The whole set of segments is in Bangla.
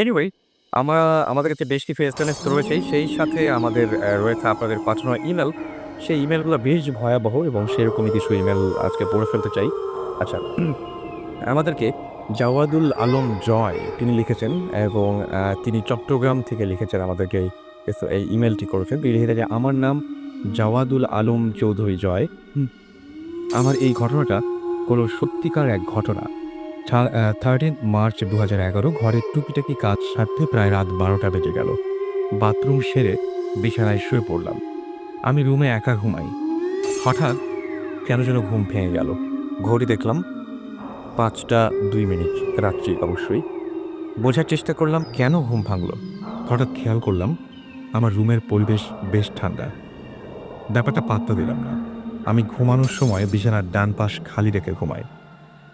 এনিওয়ে আমাদের কাছে বেশ কিছু এসএমএস তো রয়েছেই। সেই সাথে আমাদের রয়েছে আপনাদের পাঠানো ইমেইল। সেই ইমেইলগুলো বেশ ভয়াবহ এবং সেরকমই কিছু ইমেইল আজকে পড়ে ফেলতে চাই। আচ্ছা, আমাদেরকে জাওয়াদুল আলম জয় তিনি লিখেছেন এবং তিনি চট্টগ্রাম থেকে লিখেছেন আমাদেরকে এই ইমেইলটি করেছেন। তিনি লিখেছেন যে, "আমার নাম জাওয়াদুল আলম চৌধুরী জয়। হুম, আমার এই ঘটনাটা কোনো সত্যিকার এক ঘটনা। 13th মার্চ 2011 ঘরের টুকিটাকি কাজ সারতে প্রায় রাত 12টা বেজে গেল। বাথরুম সেরে বিছানায় শুয়ে পড়লাম। আমি রুমে একা ঘুমাই। হঠাৎ কেন যেন ঘুম ভেঙে গেল। ঘড়ি দেখলাম 5টা 2 মিনিট, রাত্রি অবশ্যই। বোঝার চেষ্টা করলাম কেন ঘুম ভাঙল। হঠাৎ খেয়াল করলাম আমার রুমের পরিবেশ বেশ ঠান্ডা। ব্যাপারটা পাত্তা দিলাম না। আমি ঘুমানোর সময় বিছানার ডান পাশ খালি রেখে ঘুমাই।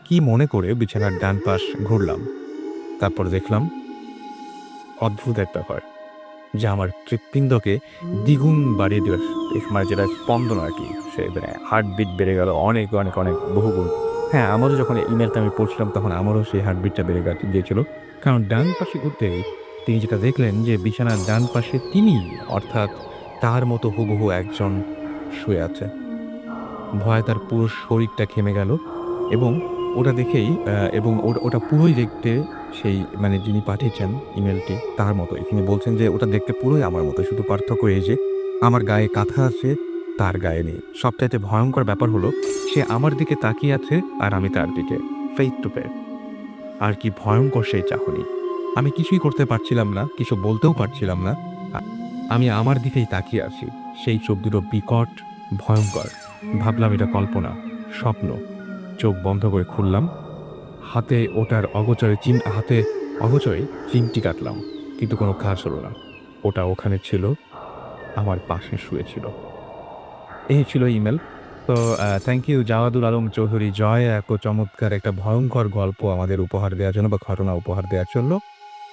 কি মনে করে বিছানার ডান পাশ ঘুরলাম। তারপর দেখলাম অদ্ভুত এক ব্যাপার, যা আমার হৃৎপিণ্ডকে দ্বিগুণ বাড়িয়ে দিল। মানে যেটা স্পন্দন আরকি। সে মানে হার্টবিট বেড়ে গেল অনেক, অনেক, অনেক বহুগুণ। হ্যাঁ, আমারও যখন ইমেইলটা আমি পড়ছিলাম তখন আমারও সেই হার্টবিটটা বেড়ে গিয়েছিল। কারণ ডান পাশে ঘুরতেই তিনি যেটা দেখলেন যে বিছানার ডান পাশে তিনি, অর্থাৎ তার মতো হুবহু একজন শুয়ে আছে। ভয়ে তার পুরো শরীরটা ঘেমে গেল এবং ওটা দেখেই এবং ওটা পুরোই দেখতে সেই মানে যিনি পাঠিয়েছেন ইমেইলটি তার মতোই। তিনি বলছেন যে, "ওটা দেখতে পুরোই আমার মতো। শুধু পার্থক্য এই যে আমার গায়ে কাঁথা আছে, তার গায়ে নেই। সবচাইতে ভয়ংকর ব্যাপার হলো সে আমার দিকে তাকিয়ে আছে আর আমি তার দিকে। Face to face. আর কি ভয়ংকর সেই চাহনি! আমি কিছুই করতে পারছিলাম না, কিছু বলতেও পারছিলাম না। আ আমি আমার দিকেই তাকিয়ে আছি। সেই চোখ দুটো বিকট, ভয়ংকর। ভাবলাম এটা কল্পনা, স্বপ্ন। চোখ বন্ধ করে খুললাম। হাতে অগোচরে চিমটি কাটলাম। কিন্তু কোনো কাজ হলো না। ওটা ওখানে ছিল, আমার পাশে শুয়ে ছিল। এই ছিল ইমেইল। তো থ্যাংক ইউ জাওয়াদুল আলম চৌধুরী জয়, এত চমৎকার একটা ভয়ংকর গল্প আমাদের উপহার দেওয়ার জন্য বা ঘটনা উপহার দেওয়ার জন্য।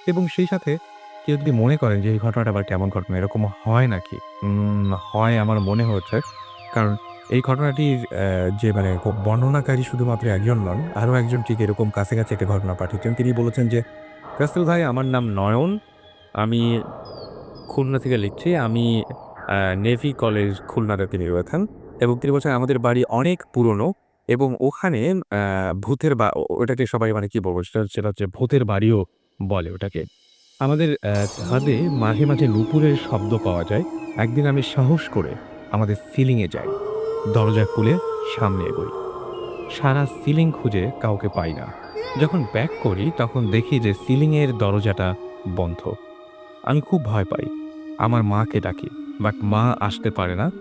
এবং সেই সাথে কেউ যদি মনে করেন যে এই ঘটনাটা আবার কেমন ঘটনা, এরকম হয় নাকি? হয় আমার মনে হচ্ছে। কারণ এই ঘটনাটির যে মানে বর্ণনাকারী শুধুমাত্র একজন নন, আরো একজন ঠিক এরকম কাছাকাছি একটা ঘটনা পাঠিয়েছেন। তিনি বলেছেন যে, "রাসেল ভাই, আমার নাম নয়ন। আমি খুলনা থেকে লিখছি। আমি আ নেভি কলেজ খুলনাতে তিনি রয়েছেন এবং তিনি বলছেন আমাদের বাড়ি অনেক পুরনো এবং ওখানে আ ভূতের বা ওটাকে সবাই মানে কি বলবো? সেটা হচ্ছে ভূতের বাড়িও বলে ওটাকে। আমাদের ছাদে মাঝে, মাঝে নুপুরের শব্দ পাওয়া যায়। একদিন আমি সাহস করে আমাদের সিলিং এ যাই। দরজা খুলে সামনে এগোই। সারা সিলিং খুঁজে কাউকে পাই না। যখন ব্যাক করি তখন দেখি যে সিলিং এর দরজাটা বন্ধ। আমি খুব ভয় পাই। আমার মাকে ডাকি। বাট মা আসতে পারে না।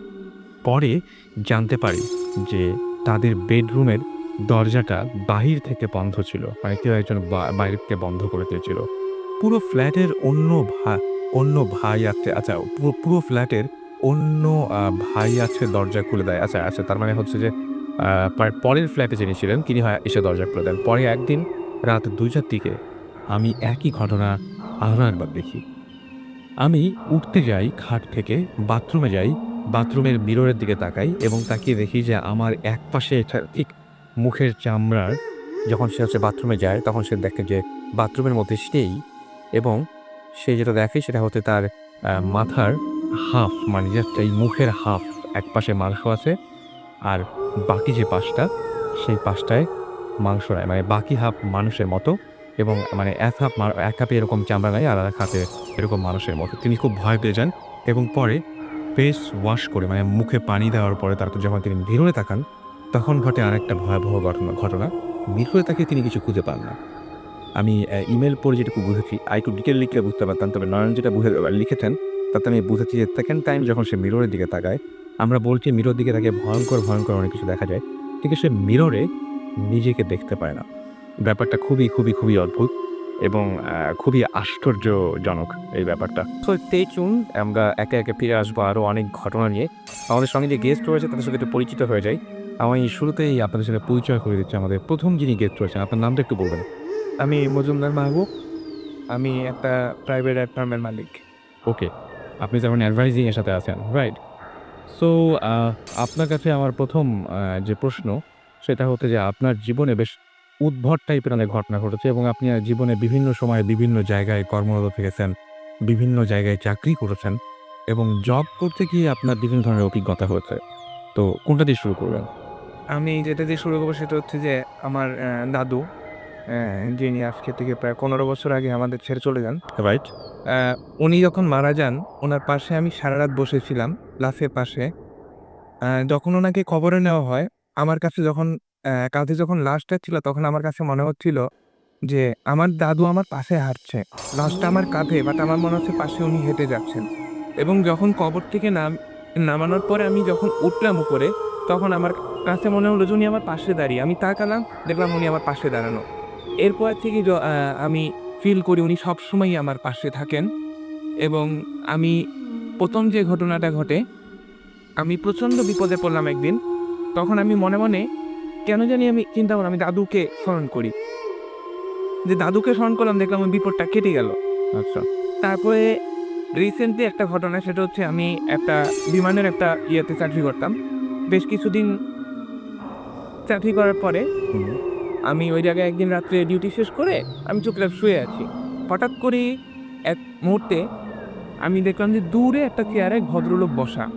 পরে জানতে পারি যে তাদের বেডরুমের দরজাটা বাহির থেকে বন্ধ ছিল। মানে কেউ একজন বাইরে থেকে বন্ধ করে দিয়েছিল। পুরো ফ্ল্যাটের অন্য ভাই আছে, আচ্ছা, পুরো ফ্ল্যাটের অন্য ভাই আছে দরজা খুলে দেয়। আচ্ছা, আচ্ছা, তার মানে হচ্ছে যে আ পরের ফ্ল্যাটে যিনি ছিলেন তিনি হয় এসে দরজা খুলে দেন। পরে একদিন রাত ২টার দিকে আমি একই ঘটনা আরো একবার দেখি। আমি উঠতে যাই খাট থেকে, বাথরুমে যাই। বাথরুমের মিররের দিকে তাকাই এবং তাকিয়ে দেখি যে আমার একপাশে ঠিক মুখের চামড়ার, যখন সে হচ্ছে বাথরুমে যায় তখন সে দেখে যে বাথরুমের মধ্যে সেই এবং সে যেটা দেখে সেটা হচ্ছে তার মাথার হাফ, মানে জাস্ট এই মুখের হাফ একপাশে মাংস আছে আর বাকি যে পাশটা, সেই পাশটায় মাংস নাই। মানে বাকি হাফ মানুষের মতো এবং মানে এক হাতে এরকম চামড়া নাই আর আরেক হাতে এরকম মানুষের মতো। তিনি খুব ভয় পেয়ে যান এবং পরে ফেস ওয়াশ করে মানে মুখে পানি দেওয়ার পরে তারপর যখন তিনি মিররে তাকান, তখন ঘটে আরেকটা ভয়াবহ ঘটনা। মিররে তাকিয়ে তিনি কিছু খুঁজে পান না। আমি ইমেইল পড়ে যেটুকু বুঝেছি, আরেকটু ডিটেইল লিখলে বুঝতে পারতাম। তবে নয়ন যেটা লিখেছেন, তাতে আমি বুঝেছি যে 2nd টাইম যখন সে মিররের দিকে তাকায়, আমরা বলছি মিররের দিকে তাকিয়ে ভয়ংকর, ভয়ংকর অনেক কিছু দেখা যায়। কিন্তু সে মিররে নিজেকে দেখতে পায় না। ব্যাপারটা খুবই, খুবই, খুবই অদ্ভুত এবং খুবই আশ্চর্যজনক এই ব্যাপারটা। সো স্টে টিউন, আমরা একে, একে ফিরে আসবো আরো অনেক ঘটনা নিয়ে। আমাদের সঙ্গে যে গেস্ট রয়েছে তাদের সাথে একটু পরিচিত হয়ে যাই। আমি শুরুতেই আপনাদের সাথে পরিচয় করে দিচ্ছি। আমাদের ১ম যিনি গেস্ট রয়েছেন, আপনার নামটা একটু বলবেন? আমি মজুমদার মাহবুব। আমি একটা প্রাইভেট ফার্মের মালিক। ওকে। আপনি তার মানে অ্যাডভাইজিং এর সাথে আছেন, রাইট? সো আ আপনার কাছে আমার ১ম যে প্রশ্ন সেটা হচ্ছে যে আপনার জীবনে বেশ উদ্ভট টাইপের অনেক ঘটনা ঘটেছে এবং আপনি জীবনে বিভিন্ন সময়ে বিভিন্ন জায়গায় কর্মরত থেকেছেন, বিভিন্ন জায়গায় চাকরি করেছেন এবং জব করতে গিয়ে আপনার বিভিন্ন ধরনের অভিজ্ঞতা হয়েছে। তো কোনটা দিয়ে শুরু করবেন? আমি যেটা দিয়ে শুরু করবো সেটা হচ্ছে যে আমার দাদু, যিনি আজকে থেকে প্রায় ১৫ বছর আগে আমাদের ছেড়ে চলে যান। রাইট? আ উনি যখন মারা যান, উনার পাশে আমি সারারাত বসেছিলাম লাশের পাশে। যখন উনাকে কবরে নেওয়া হয়, আমার কাছে যখন কাঁধে যখন লাশটা ছিল তখন আমার কাছে মনে হচ্ছিল যে আমার দাদু আমার পাশে হাঁটছে। লাশটা আমার কাঁধে বাট আমার মনে হচ্ছে পাশে উনি হেঁটে যাচ্ছেন। এবং যখন কবর থেকে নামানোর পরে আমি যখন উঠলাম উপরে, তখন আমার কাছে মনে হলো যে উনি আমার পাশে দাঁড়িয়ে। আমি তাকালাম, দেখলাম উনি আমার পাশে দাঁড়ানো। এরপর থেকে আমি ফিল করি উনি সবসময়ই আমার পাশে থাকেন এবং আমি ১ম যে ঘটনাটা ঘটে, আমি প্রচণ্ড বিপদে পড়লাম একদিন। তখন আমি মনে, মনে কেন জানি আমি চিন্তা করলাম আমি দাদুকে স্মরণ করি। যে দাদুকে স্মরণ করলাম দেখলাম ওই বিপদটা কেটে গেল। আচ্ছা। তারপরে রিসেন্টলি একটা ঘটনা সেটা হচ্ছে আমি একটা বিমানের একটা ইয়েতে চাকরি করতাম। বেশ কিছুদিন চাকরি করার পরে হুম। আমি ওই জায়গায় একদিন রাত্রে ডিউটি শেষ করে আমি চুপচাপ শুয়ে আছি। হঠাৎ করেই এক মুহূর্তে আমি দেখলাম যে দূরে একটা চেয়ারে এক ভদ্রলোক বসা।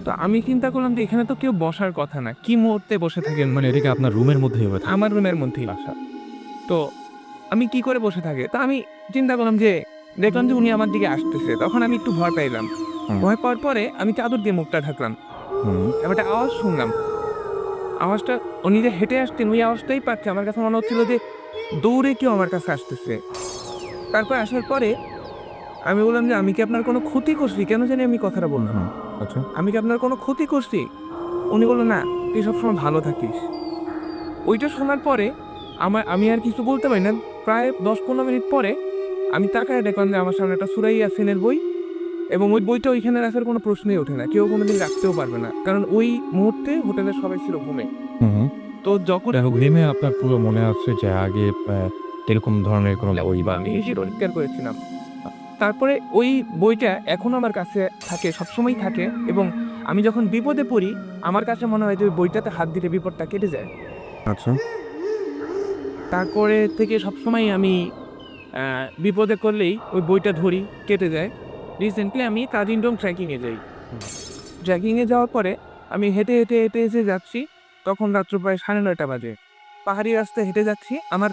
তো আমি চিন্তা করলাম যে এখানে তো কেউ বসার কথা না। কি মুহূর্তে বসে থাকেন মানে এটা কি আপনার রুমের মধ্যেই হয়ে থাকে? আমার রুমের মধ্যেই বাসা। তো আমি কি করে বসে থাকে? তো আমি চিন্তা করলাম যে দেখলাম যে উনি আমার দিকে আসতেছে। তখন আমি একটু ভয় পাইলাম। হুম। ভয় পাওয়ার পরে আমি চাদর দিয়ে মুখটা ঢাকলাম। হুম। এবার একটা আওয়াজ শুনলাম। আওয়াজটা উনি যে হেঁটে আসতেন ওই আওয়াজটাই পাচ্ছি। আমার কাছে মনে হচ্ছিল যে দৌড়ে কেউ আমার কাছে আসতেছে। তারপর আসার পরে আমি বললাম যে, "আমি কি আপনার কোনো ক্ষতি করছি?" কেন জানি আমি কথাটা বললাম। হুম। আচ্ছা। "আমি কি আপনার কোনো ক্ষতি করছি?" উনি বলল, "না, তুই সবসময় ভালো থাকিস।" ওইটা শোনার পরে আমি আর কিছু বলতে পারি না। প্রায় ১০-১৫ মিনিট পরে আমি তাকায় দেখলাম যে আমার সামনে একটা সূরা ইয়াসিনের বই এবং ওই বইটা ওইখানে রাখার কোনো প্রশ্নই ওঠে না। কেউ কোনোদিন রাখতেও পারবে না। কারণ ওই মুহূর্তে হোটেলের সবাই ছিল ঘুমে। হুম, হুম। তো যখন দেখো ঘেমে আপনার পুরো মনে আছে যে আগে এরকম ধরনের কোনো বই বা আমি পরিষ্কার করেছিলাম। তারপরে ওই বইটা এখনো আমার কাছে থাকে, সবসময়ই থাকে এবং আমি যখন বিপদে পড়ি, আমার কাছে মনে হয় যে ওই বইটাতে হাত দিলে বিপদটা কেটে যায়। আচ্ছা। তারপরে থেকে সবসময় আমি আ বিপদে পড়লেই ওই বইটা ধরি, কেটে যায়। রিসেন্টলি আমি কাজিনডং ট্রেকিং এ যাই। হুম। ট্রেকিং এ যাওয়ার পরে আমি হেঁটে এসে যাচ্ছি। তখন রাত্র প্রায় ৯:৩০ বাজে। পাহাড়ি রাস্তায় হেঁটে যাচ্ছি। আমার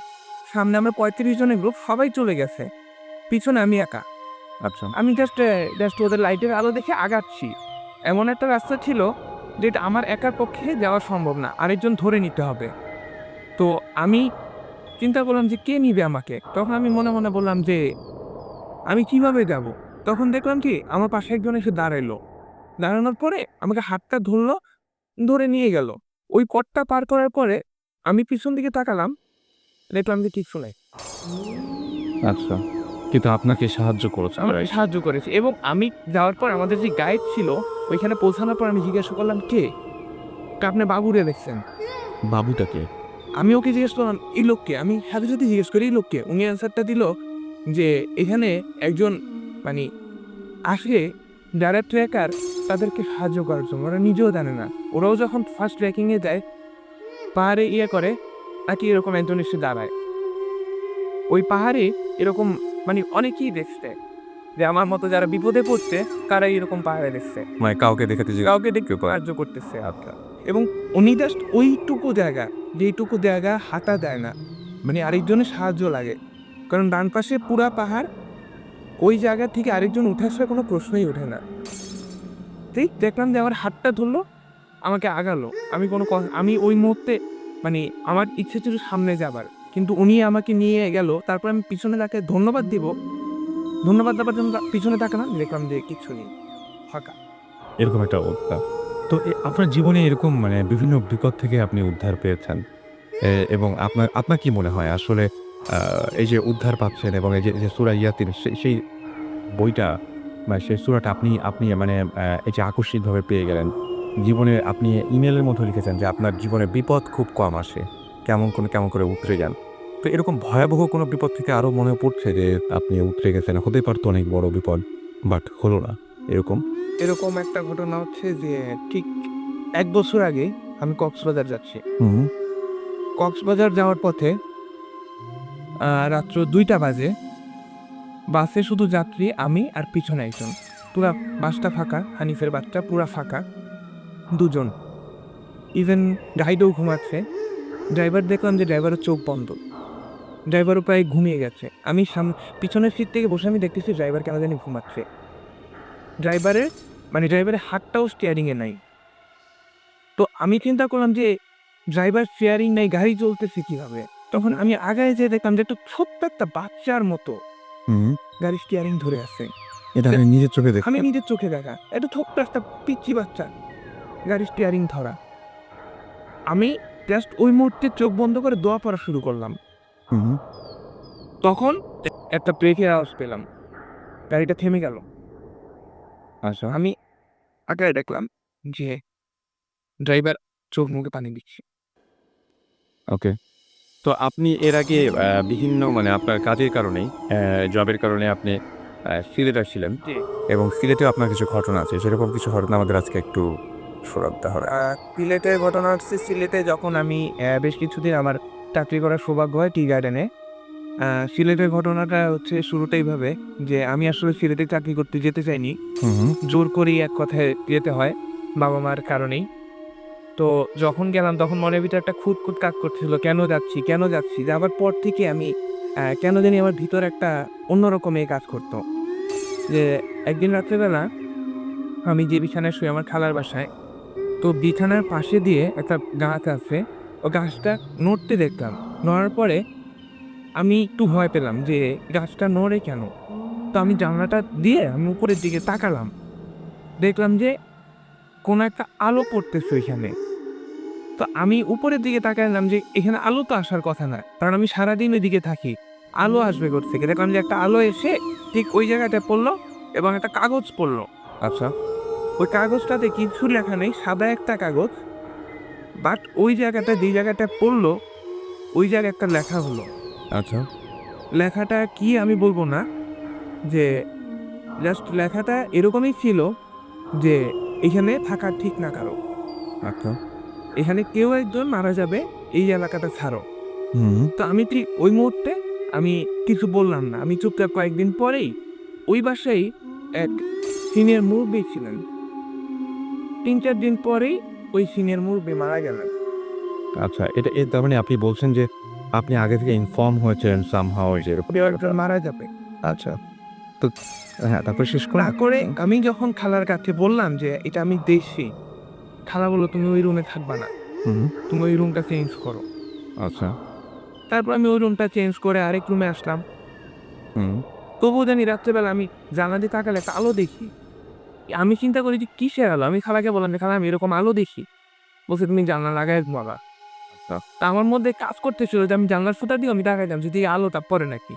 সামনে আমরা ৩৫ জনের গ্রুপ সবাই চলে গেছে। পিছনে আমি একা। আচ্ছা। আমি জাস্ট ওদের লাইটের আলো দেখে আগাচ্ছি। এমন একটা রাস্তা ছিল যেটা আমার একার পক্ষে যাওয়া সম্ভব না। আরেকজন ধরে নিতে হবে। তো আমি চিন্তা করলাম যে কে নিবে আমাকে? তখন আমি মনে, মনে বললাম যে আমি কিভাবে যাবো? তখন দেখলাম কি আমার পাশে একজন এসে দাঁড়াইলো। দাঁড়ানোর পরে আমাকে হাতটা ধরলো, ধরে নিয়ে গেল। ওই পথটা পার করার পরে আমি পিছন দিকে তাকালাম, দেখলাম যে কিচ্ছু নাই। আচ্ছা। কিন্তু আপনাকে সাহায্য করেছে, আমাকে রাইট? সাহায্য করেছে এবং আমি যাওয়ার পর আমাদের যে গাইড ছিল ওইখানে পৌঁছানোর পর আমি জিজ্ঞাসা করলাম, "কে?" "কা আপনি বাবুরে দেখছেন?" বাবুটা কে? আমি ওকে জিজ্ঞেস করলাম, "এই লোক কে?" আমি সাথে, সাথে জিজ্ঞেস করি, "এই লোক কে?" উনি অ্যান্সারটা দিল যে, "এখানে একজন মানি আসে যারা ট্রেকার তাদেরকে সাহায্য করার জন্য। ওরা নিজেও জানে না। ওরাও যখন ফার্স্ট ট্রেকিং এ যায়, পাহাড়ে করে নাকি এরকম একজন এসে দাঁড়ায়। ওই পাহাড়ে এরকম অনেকেই দেখছে যে আমার মতো যারা বিপদে পড়ছে তারাই এরকম পাহাড়ে দেখছে। মানে কাউকে দেখাতে যে কাউকে দেখে কেউ পায়। সাহায্য করতেছে। আচ্ছা। এবং উনি জাস্ট ওইটুকু জায়গা, যেইটুকু জায়গা হাঁটা যায় না। আরেকজনের সাহায্য লাগে। কারণ ডান পাশে পুরা পাহাড়, ওই জায়গা থেকে আরেকজন উঠে আসার কোনো প্রশ্নই ওঠে না। ঠিক দেখলাম যে আমার হাতটা ধরলো, আমাকে আগালো। আমি কোনো আমি ওই মুহূর্তে মানে আমার ইচ্ছে ছিল সামনে যাবার। কিন্তু উনি আমাকে নিয়ে গেল। তারপর আমি পিছনে তাকে ধন্যবাদ দিব। ধন্যবাদ দেওয়ার জন্য পিছনে তাকালাম, দেখলাম যে কিচ্ছু নেই। ফাঁকা। এরকম একটা অবস্থা। তো আপনার জীবনে এরকম মানে বিভিন্ন বিপদ থেকে আপনি উদ্ধার পেয়েছেন। এবং আপনার আপনার কি মনে হয় আসলে আ এই যে উদ্ধার পাচ্ছেন এবং এই যে সূরা ইয়াতিন সেই বইটা মানে সেই সূরাটা আপনি আপনি মানে এই যে আকস্মিকভাবে পেয়ে গেলেন। জীবনে আপনি ইমেইলের মধ্যে লিখেছেন যে আপনার জীবনে বিপদ খুব কম আসে। কেমন করে উতরে যান। তো এরকম ভয়াবহ কোনো বিপদ থেকে আরো মনে পড়ছে যে আপনি উতরে গেছেন। হতেই পারত অনেক বড় বিপদ। বাট হলো না। এরকম? এরকম একটা ঘটনা হচ্ছে যে ঠিক ১ বছর আগে আমি কক্সবাজার যাচ্ছি। হুম, কক্সবাজার যাওয়ার পথে রাত্র 2টা বাজে। বাসে শুধু যাত্রী, আমি আর পিছনে একজন। পুরা বাসটা ফাঁকা, হানিফের বাসটা পুরা ফাঁকা, 2 জন। ইভেন গাইডও ঘুমাচ্ছে। ড্রাইভার দেখলাম যে ড্রাইভারের চোখ বন্ধ, ড্রাইভারও প্রায় ঘুমিয়ে গেছে। আমি পিছনের সিট থেকে বসে আমি দেখতেছি ড্রাইভার কেন জানি ঘুমাচ্ছে। ড্রাইভারের হাতটাও স্টিয়ারিংয়ে নাই। তো আমি চিন্তা করলাম যে ড্রাইভার স্টিয়ারিং নাই, গাড়ি চলতেছে কিভাবে? তখন আমি আগায় যেয়ে দেখলাম যে একটা ছোট্ট একটা বাচ্চার মতো গাড়ি স্টিয়ারিং ধরে আছে। এটা আমি নিজের চোখে দেখি। আমি নিজের চোখে দেখা একটা ছোট্ট একটা পিচ্চি বাচ্চা গাড়ি স্টিয়ারিং ধরা। আমি জাস্ট ওই মুহূর্তে চোখ বন্ধ করে দোয়া পড়া শুরু করলাম। তখন একটা ব্রেকের আওয়াজ পেলাম, গাড়িটা থেমে গেল। আচ্ছা। আমি আগায় দেখলাম যে ড্রাইভার চোখ মুখে পানি দিচ্ছে। ওকে। তো আপনি এর আগে বিভিন্ন মানে আপনার কাজের কারণেই জবের কারণে আপনি সিলেট আসছিলেন জি। এবং সিলেটেও আপনার কিছু ঘটনা আছে। সেরকম কিছু ঘটনা আমাদের আজকে একটু শোনাতে হবে। সিলেটের ঘটনা হচ্ছে, সিলেটে যখন আমি বেশ কিছুদিন আমার চাকরি করার সৌভাগ্য হয় টি গার্ডেনে। সিলেটের ঘটনাটা হচ্ছে শুরুটা এইভাবে যে আমি আসলে সিলেটে চাকরি করতে যেতে চাইনি। জোর করেই এক কথায় যেতে হয় বাবা মার কারণেই। তো যখন গেলাম তখন মনের ভিতরে একটা খুঁতখুঁত কাজ করছিল, কেন যাচ্ছি কেন যাচ্ছি? যাওয়ার পর থেকে আমি কেন জানি আমার ভিতরে একটা অন্যরকম কাজ করতো। যে একদিন রাত্রেবেলা আমি যে বিছানায় শুই আমার খালার বাসায়, তো বিছানার পাশে দিয়ে একটা গাছ আছে, ও গাছটা নড়তে দেখলাম। নড়ার পরে আমি একটু ভয় পেলাম যে গাছটা নড়ে কেন? তো আমি জানলাটা দিয়ে আমি উপরের দিকে তাকালাম, দেখলাম যে কোনো একটা আলো পড়তেছে ওইখানে। তো আমি উপরের দিকে তাকালাম যে এখানে আলো তো আসার কথা না, কারণ আমি সারাদিন ওইদিকে থাকি, আলো আসবে কোত্থেকে? দেখলাম যে একটা আলো এসে ঠিক ওই জায়গাটায় পড়লো এবং একটা কাগজ পড়লো। আচ্ছা। ওই কাগজটাতে কিছু লেখা নেই, সাদা একটা কাগজ। বাট ওই জায়গাটা যেই জায়গাটায় পড়লো ওই জায়গায় একটা লেখা হলো। আচ্ছা। লেখাটা কি আমি বলবো না, যে জাস্ট লেখাটা এরকমই ছিল যে এখানে থাকা ঠিক না কারো, আচ্ছা। এখানে কেউ একজন মারা যাবে, এই এলাকাটা ছাড়ো। হুম। তো আমি ঠিক ওই মুহূর্তে আমি কিছু বললাম না, আমি চুপচাপ কয়েকদিন পরেই ওই বাসায় এক সিনিয়র মুরব্বী ছিলেন, 3-4 দিন পরেই ওই সিনিয়র মুরব্বী মারা গেলেন। আচ্ছা, এটা তার মানে আপনি বলছেন যে আপনি আগে থেকে ইনফর্ম হয়েছিলেন সামহাউ যে এরকম। পরিবারটা মারা যাবে। আচ্ছা। তো হ্যাঁ, তারপরে শেষ করুন। তারপরে আমি যখন খালার কাছে বললাম যে এটা আমি দেখছি, খালা বলল তুমি ওই রুমে থাকবা না, হুম। তুমি ওই রুমটা চেঞ্জ করো। আচ্ছা। তারপর আমি ওই রুমটা চেঞ্জ করে আরেক রুমে আসলাম। হুম। তবুও জানি রাত্রেবেলা আমি জানলা দিয়ে তাকালে একটা আলো দেখি। আমি চিন্তা করি যে কিসের আলো? আমি খালাকে বললাম যে, "খালা আমি এরকম আলো দেখি।" বলছে, "তুমি জানলা লাগায় ঘুমাবা।" আচ্ছা। তা আমার মধ্যে কাজ করতেছিল যে আমি জানলার ফুটা দিয়ে আমি তাকাইলাম যদি এই আলোটা পড়ে নাকি।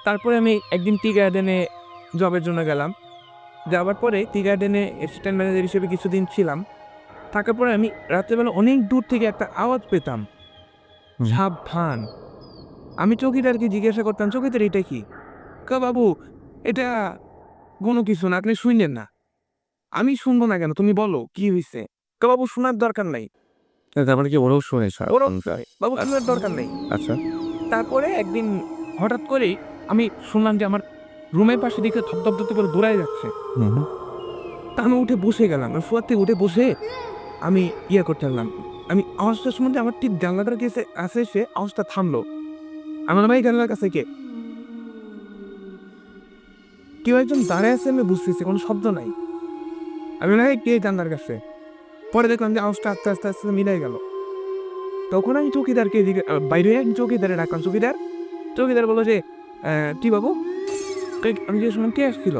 তারপরে আমি একদিন টি গার্ডেনে জবের জন্য গেলাম। যাওয়ার পরে টি গার্ডেনে অ্যাসিস্ট্যান্ট ম্যানেজার হিসেবে কিছুদিন ছিলাম। থাকার পরে আমি রাত্রেবেলা অনেক দূর থেকে একটা আওয়াজ পেতাম, হুম। "সাবধান!" আমি চৌকিদারকে জিজ্ঞাসা করতাম, "চৌকিদার এটা কি?" কয়, "বাবু এটা কোনো কিছু না, আপনি শুইনেন না।" "আমি শুনবো না কেন? তুমি বলো কি হইছে?" কয়, "বাবু শোনার দরকার নাই।" তার মানে কি ওরাও শুনেছে? ওরও "বাবু শোনার দরকার নেই।" আচ্ছা। তারপরে একদিন হঠাৎ করেই আমি শুনলাম যে আমার রুমের পাশে দিকে ধপ করে দৌড়ায় যাচ্ছে। হুম। তা আমি উঠে বসে গেলাম। আমি শোয়ার থেকে উঠে বসে আমি করতে লাগলাম। আমি আওয়াজটা শুনতে আমার ঠিক জানলাটার কাছে এসে আওয়াজটা থামলো। আমি বললাম, "এই জানলার কাছে কে?" কেউ একজন দাঁড়ায় আছে আমি বুঝতেছি, কোনো শব্দ নাই। আমি বললাম, "এই কে জানলার কাছে?" পরে দেখলাম যে আওয়াজটা আস্তে মিলাই গেল। তখন আমি চৌকিদারকে বাইরে এক চৌকিদারে ডাকলাম, "চৌকিদার?" চৌকিদার বলল যে, "কি বাবু?" আমি জিজ্ঞেস করলাম, "কে আসছিল?"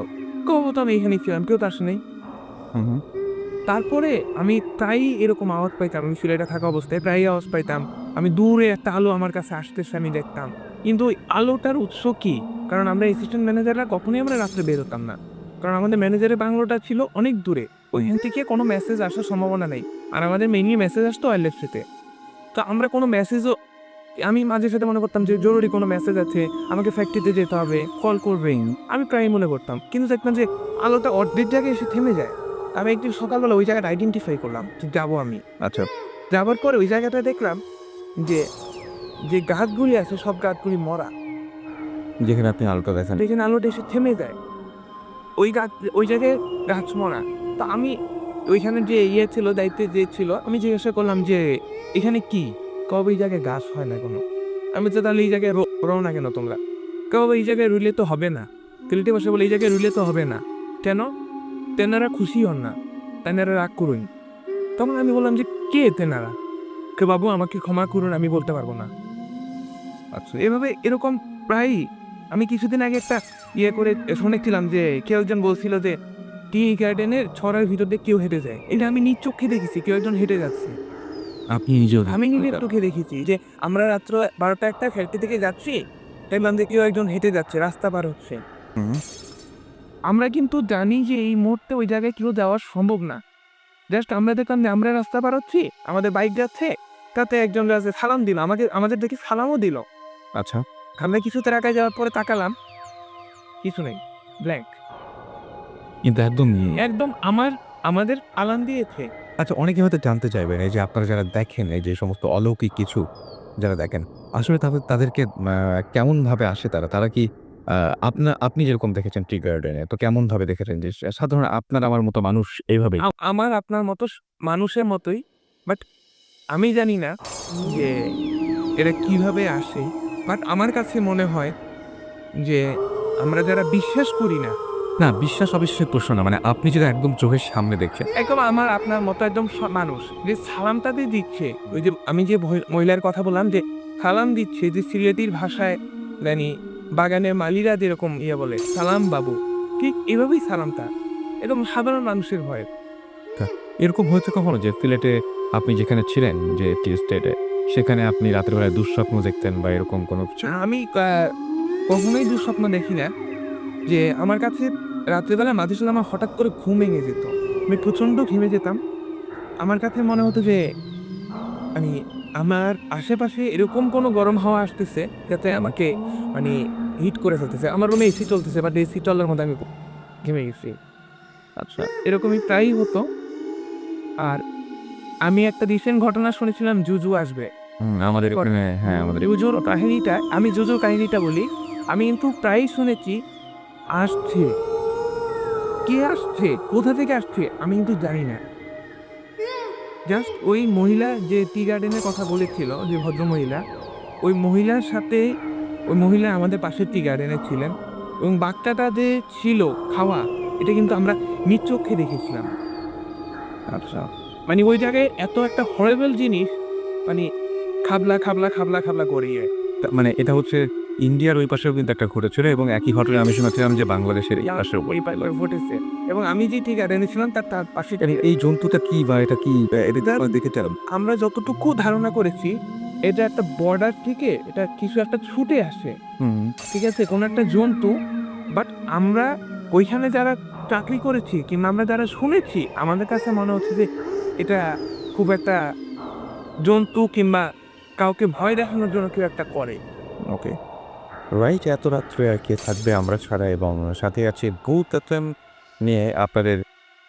কয়, "বাবু তো আমি এখানেই ছিলাম, কেউ তো আসে নাই।" হুম। তারপরে আমি প্রায়ই এরকম আওয়াজ পাইতাম। আমি সিলেটে থাকা অবস্থায় প্রায়ই আওয়াজ পাইতাম। আমি দূরে একটা আলো আমার কাছে আসতেছে আমি দেখতাম। কিন্তু ওই আলোটার উৎস কি? কারণ আমরা অ্যাসিস্ট্যান্ট ম্যানেজাররা কখনোই আমরা রাত্রে বের হতাম না। কারণ আমাদের ম্যানেজারের বাংলোটা ছিল অনেক দূরে। ওইখান থেকে কোনো মেসেজ আসার সম্ভাবনা নেই। আর আমাদের মেইনলি মেসেজ আসতো ওয়্যারলেসেতে। তো আমরা কোনো মেসেজও আমি মাঝে সাথে মনে করতাম যে জরুরি কোনো মেসেজ আছে, আমাকে ফ্যাক্টরিতে যেতে হবে, কল করবেন। আমি প্রায়ই মনে করতাম। কিন্তু দেখতাম যে আলোটা অর্ধেক জায়গায় এসে থেমে যায়। আমি একদিন সকালবেলা ওই জায়গাটা আইডেন্টিফাই করলাম যে যাবো আমি। আচ্ছা। যাবার পরে ওই জায়গাটায় দেখলাম যে যে গাছগুলি আছে সব গাছগুলি মরা, যেখানে আপনি আলোটা দেখেন। যেখানে আলোটা এসে থেমে যায় ওই গাছ, ওই জায়গায় গাছ মরা। তো আমি ওইখানে যে ছিল, দায়িত্বে যে ছিল, আমি জিজ্ঞাসা করলাম যে এখানে কি? কবে এই জায়গায় গাছ হয় না কোনো? আমি তো তাহলে এই জায়গায় রও না কেন তোমরা? কবে এই জায়গায় রুইলে তো হবে না। তেলটে বসে বলে এই জায়গায় রুইলে তো হবে না কেন? তেনারা খুশি হন না, তেনারা রাগ করুন। তখন আমি বললাম যে কে তেনারা? কে বাবু আমাকে ক্ষমা করুন, আমি বলতে পারবো না। আচ্ছা, এভাবে এরকম প্রায়ই। আমি কিছুদিন আগে একটা করে শুনেছিলাম যে কেউ একজন বলছিল যে টি গার্ডেনের ছড়ার ভিতর দিয়ে কেউ হেঁটে যায়। এটা আমি নিজ চোখে দেখেছি, কেউ একজন হেঁটে যাচ্ছে। আপনি নিজেও আমি নিজের চোখে দেখেছি যে আমরা রাত্র 12টা-1টা ফ্যাক্টরি থেকে যাচ্ছি, দেখলাম যে কেউ একজন হেঁটে যাচ্ছে, রাস্তা পার হচ্ছে। হুম। আমরা কিন্তু জানি যে এই মুহূর্তে ওই জায়গায় কেউ যাওয়া সম্ভব না। জাস্ট আমরা দেখলাম যে আমরা রাস্তা পার হচ্ছি, আমাদের বাইক যাচ্ছে, তাতে একজন যাচ্ছে সালাম দিল, আমাদের দেখি সালামও দিল। আচ্ছা। আমরা কিছুটা আগায় যাওয়ার পরে তাকালাম, কিছু নেই, ব্ল্যাঙ্ক। কিন্তু একদমই। একদম আমাদের আলান দিয়েছে। আচ্ছা, অনেকে হয়তো জানতে চাইবেন এই যে আপনারা যারা দেখেন এই যে সমস্ত অলৌকিক কিছু যারা দেখেন, আসলে তাদেরকে কেমনভাবে আসে তারা? তারা কি আ আপনি যেরকম দেখেছেন টি গার্ডেনে তো কেমনভাবে দেখেছেন যে সাধারণ আপনার আমার মতো মানুষ এইভাবেই? আমার আপনার মতো মানুষের মতোই। বাট আমি জানি না যে এরা কিভাবে আসে। বাট আমার কাছে মনে হয় যে আমরা যারা বিশ্বাস করি না, না, বিশ্বাস অবিশ্বাসের প্রশ্ন না। মানে আপনি যেটা একদম চোখের সামনে দেখছেন। একদম আমার আপনার মতো একদম মানুষ যে সালামটা দিয়ে দিচ্ছে, ওই যে আমি যে মহিলার কথা বললাম যে সালাম দিচ্ছে, যে সিলেটির ভাষায় জানি বাগানের মালিরা যেরকম বলে সালাম বাবু, ঠিক এভাবেই সালামটা এরকম সাধারণ মানুষের ভয়। তা এরকম হয়েছে কখনো যে সিলেটে আপনি যেখানে ছিলেন যে টি এস্টেটে, সেখানে আপনি রাতের বেলায় দুঃস্বপ্ন দেখতেন বা এরকম কোনো কিছু? আমি কখনোই দুঃস্বপ্ন দেখি না। যে আমার কাছে রাত্রিবেলা মাঝে সাঝে আমার হঠাৎ করে ঘুম ভেঙে যেত। আমি প্রচণ্ড ঘেমে যেতাম। আমার কাছে মনে হতো যে মানে আমার আশেপাশে এরকম কোনো গরম হাওয়া আসতেছে যাতে আমাকে মানে হিট করে ফেলতেছে। আমার রুমে এসি চলতেছে বাট এসি চলার মধ্যে আমি ঘেমে গেছি। আচ্ছা, এরকমই প্রায়ই হতো। আর আমি একটা রিসেন্ট ঘটনা শুনেছিলাম জুজু আসবে। আমাদের ওখানে, হ্যাঁ, আমাদের জুজুর কাহিনীটা, আমি জুজুর কাহিনীটা বলি। আমি কিন্তু প্রায়ই শুনেছি আসছে। কে আসছে? কোথা থেকে আসছে? আমি কিন্তু জানি না। জাস্ট ওই মহিলা যে টি গার্ডেনের কথা বলেছিল, যে ভদ্রমহিলা, ওই মহিলার সাথে, ওই মহিলা আমাদের পাশের টি গার্ডেনে ছিলেন এবং বাচ্চাটা যে ছিল খাওয়া, এটা কিন্তু আমরা নিজ চক্ষে দেখেছিলাম। আচ্ছা। মানে ওই জায়গায় এত একটা হরেবল জিনিস, মানে খাবলা, খাবলা, খাবলা, খাবলা করিয়ে। মানে এটা হচ্ছে ইন্ডিয়ার ওই পাশেও কিন্তু একটা ঘটেছিল এবং একই ঘটনা আমি শুনেছিলাম যে বাংলাদেশের এই পাশেও ওই ঘটেছে এবং আমি যে টি গার্ডেনে ছিলাম তার পাশে। এই জন্তুটা কি বা এটা কি? এটা কি আপনারা দেখেছেন? আমরা যতটুকু ধারণা করেছি, এটা একটা বর্ডার থেকে এটা কিছু একটা ছুটে আসে। হুম। ঠিক আছে? কোনো একটা জন্তু। বাট আমরা ওইখানে যারা চাকরি করেছি কিংবা আমরা যারা শুনেছি, আমাদের কাছে মনে হচ্ছে যে এটা খুব একটা জন্তু কিংবা কাউকে ভয় দেখানোর জন্য কেউ একটা করে। ওকে। রাইট, এত রাত্রে আর কে থাকবে আমরা ছাড়া, এবং সাথে আছে ভূত এফএম নিয়ে আপনাদের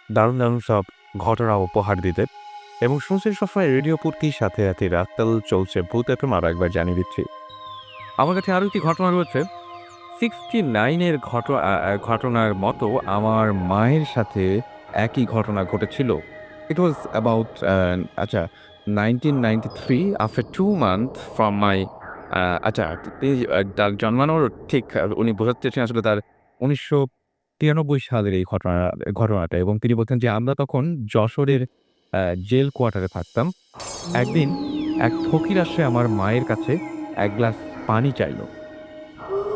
দারুণ সব ঘটনা উপহার দিতে। এবং শুনছেন সবসময় রেডিও পূর্তির সাথে রাতকাল চলছে ভূত এফএম। আরও একবার জানিয়ে দিচ্ছি, আমার কাছে আরও একটি ঘটনা রয়েছে। 69 এর ঘটনার মতো আমার মায়ের সাথে একই ঘটনা ঘটেছিল। ইট ওয়াজ অ্যাবাউট আচ্ছা 1993 আফটার 2 মান্থ ফ্রম মাই আচ্ছা তিনি তার জন্মানোর ঠিক উনি বোঝাতে চেয়েছেন আসলে তার ১৯৯৩ সালের এই ঘটনাটা, এবং তিনি বলছেন যে আমরা তখন যশোরের জেল কোয়ার্টারে থাকতাম। একদিন এক ফকির আসে আমার মায়ের কাছে ১ গ্লাস পানি চাইল।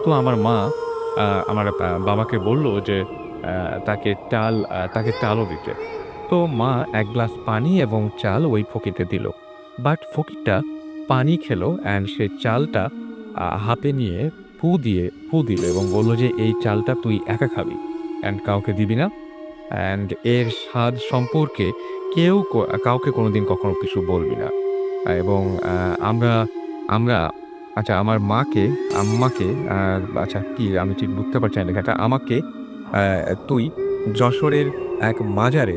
তো আমার মা আমার বাবাকে বলল যে আ তাকে চালও দিতে। তো মা ১ গ্লাস পানি এবং চাল ওই ফকিরকে দিল। বাট ফকিরটা পানি খেলো অ্যান্ড সে চালটা হাতে নিয়ে ফু দিল এবং বলল যে, "এই চালটা তুই একা খাবি অ্যান্ড কাউকে দিবি না। অ্যান্ড এর স্বাদ সম্পর্কে কেউ কাউকে কোনোদিন কখনো কিছু বলবি না।" এবং আমরা আমরা আচ্ছা আমার আম্মাকে আচ্ছা কি আমি ঠিক বুঝতে পারছি না লেখাটা। আমাকে তুই যশোরের এক মাজারে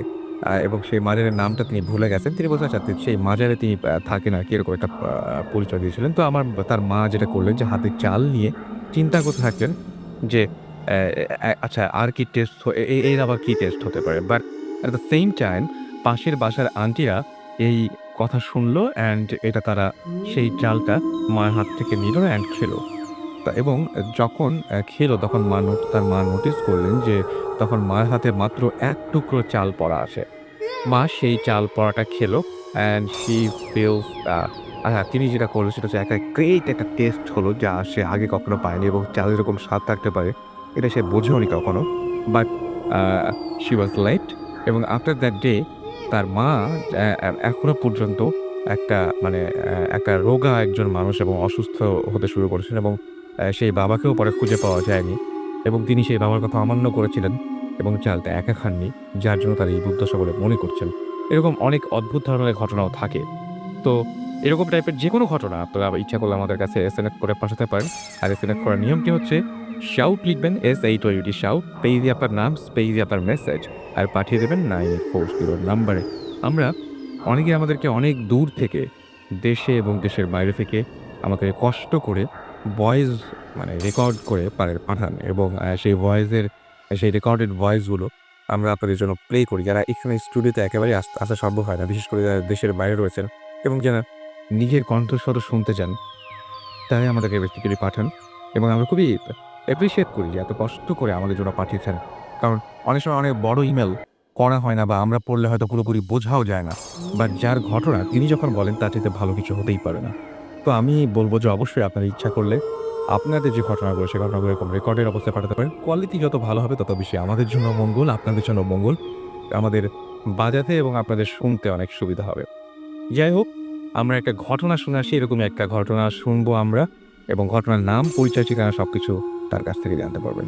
এবং সেই মাজারের নামটা তিনি ভুলে গেছেন। তিনি বলছেন আচ্ছা সেই মাজারে তিনি থাকেন আরকি এরকম একটা পরিচয় দিয়েছিলেন। তো তার মা যেটা করলেন যে হাতে চাল নিয়ে চিন্তা করতে থাকলেন যে অ্যা আচ্ছা আর কি টেস্ট এর আবার কি টেস্ট হতে পারে? But at the same time পাশের বাসার আন্টিরা এই কথা শুনল অ্যান্ড এটা তারা সেই চালটা মায়ের হাত থেকে নিল অ্যান্ড খেলো। এবং যখন খেলো তখন তার মা নোটিস করলেন যে তখন মায়ের হাতে মাত্র ১ টুকরো চাল পড়া আছে। মা সেই চাল পড়াটা খেলো অ্যান্ড শি ফিলস তিনি যেটা করলেন সেটা হচ্ছে একটা গ্রেট একটা টেস্ট হলো যা সে আগে কখনো পায়নি এবং চালের এরকম স্বাদ থাকতে পারে এটা সে বোঝেওনি কখনো। But a she was late এবং আফটার দ্যাট ডে তার মা এখনো পর্যন্ত একটা মানে একটা রোগা একজন মানুষ এবং অসুস্থ হতে শুরু করেছেন এবং সেই বাবাকেও পরে খুঁজে পাওয়া যায়নি এবং তিনি সেই বাবার কথা অমান্য করেছিলেন এবং চালটা একা খাননি, যার জন্য তার এই দুর্দশা বলে মনে করছেন। এরকম অনেক অদ্ভুত ধরনের ঘটনাও থাকে। তো এরকম টাইপের যেকোনো ঘটনা আপনারা ইচ্ছা করলে আমাদের কাছে এসএমএস করে পাঠাতে পারেন। আর এসএমএস করার নিয়মটি হচ্ছে শাউট লিখবেন SHOUT শাউট, স্পেস দিয়ে আপনার নাম, স্পেস দিয়ে আপনার মেসেজ আর পাঠিয়ে দেবেন 9840 নাম্বারে। আমরা অনেকেই আমাদেরকে অনেক দূর থেকে দেশে এবং দেশের বাইরে থেকে আমাকে কষ্ট করে ভয়েস মানে রেকর্ড করে পাঠান এবং সেই রেকর্ডেড ভয়েসগুলো আমরা আপনাদের জন্য প্লে করি। যারা এখানে স্টুডিওতে একেবারেই আসা সম্ভব হয় না। বিশেষ করে যারা দেশের বাইরে রয়েছেন এবং যারা নিজের কণ্ঠস্বর শুনতে চান, তারাই আমাদেরকে বেসিক্যালি পাঠান এবং আমরা খুবই অ্যাপ্রিশিয়েট করি যে এত কষ্ট করে আমাদের জন্য পাঠিয়েছেন। কারণ অনেক সময় অনেক বড় ইমেল পড়া হয় না বা আমরা পড়লে হয়তো পুরোপুরি বোঝাও যায় না। বাট যার ঘটনা তিনি যখন বলেন তার চাইতে ভালো কিছু হতেই পারে না। তো আমি বলব যে অবশ্যই আপনার ইচ্ছা করলে আপনাদের যে ঘটনাগুলো সে ঘটনাগুলো এরকম রেকর্ডের অবস্থায় পাঠাতে পারেন। কোয়ালিটি যত ভালো হবে তত বেশি আমাদের জন্য মঙ্গল, আপনাদের জন্য মঙ্গল। আমাদের বাজাতে এবং আপনাদের শুনতে অনেক সুবিধা হবে। যাই হোক, আমরা একটা ঘটনা শুনে আসি, এরকমই একটা ঘটনা শুনবো আমরা এবং ঘটনার নাম, পরিচয়, ঠিকানা সবকিছু তার কাছ থেকে জানতে পারবেন।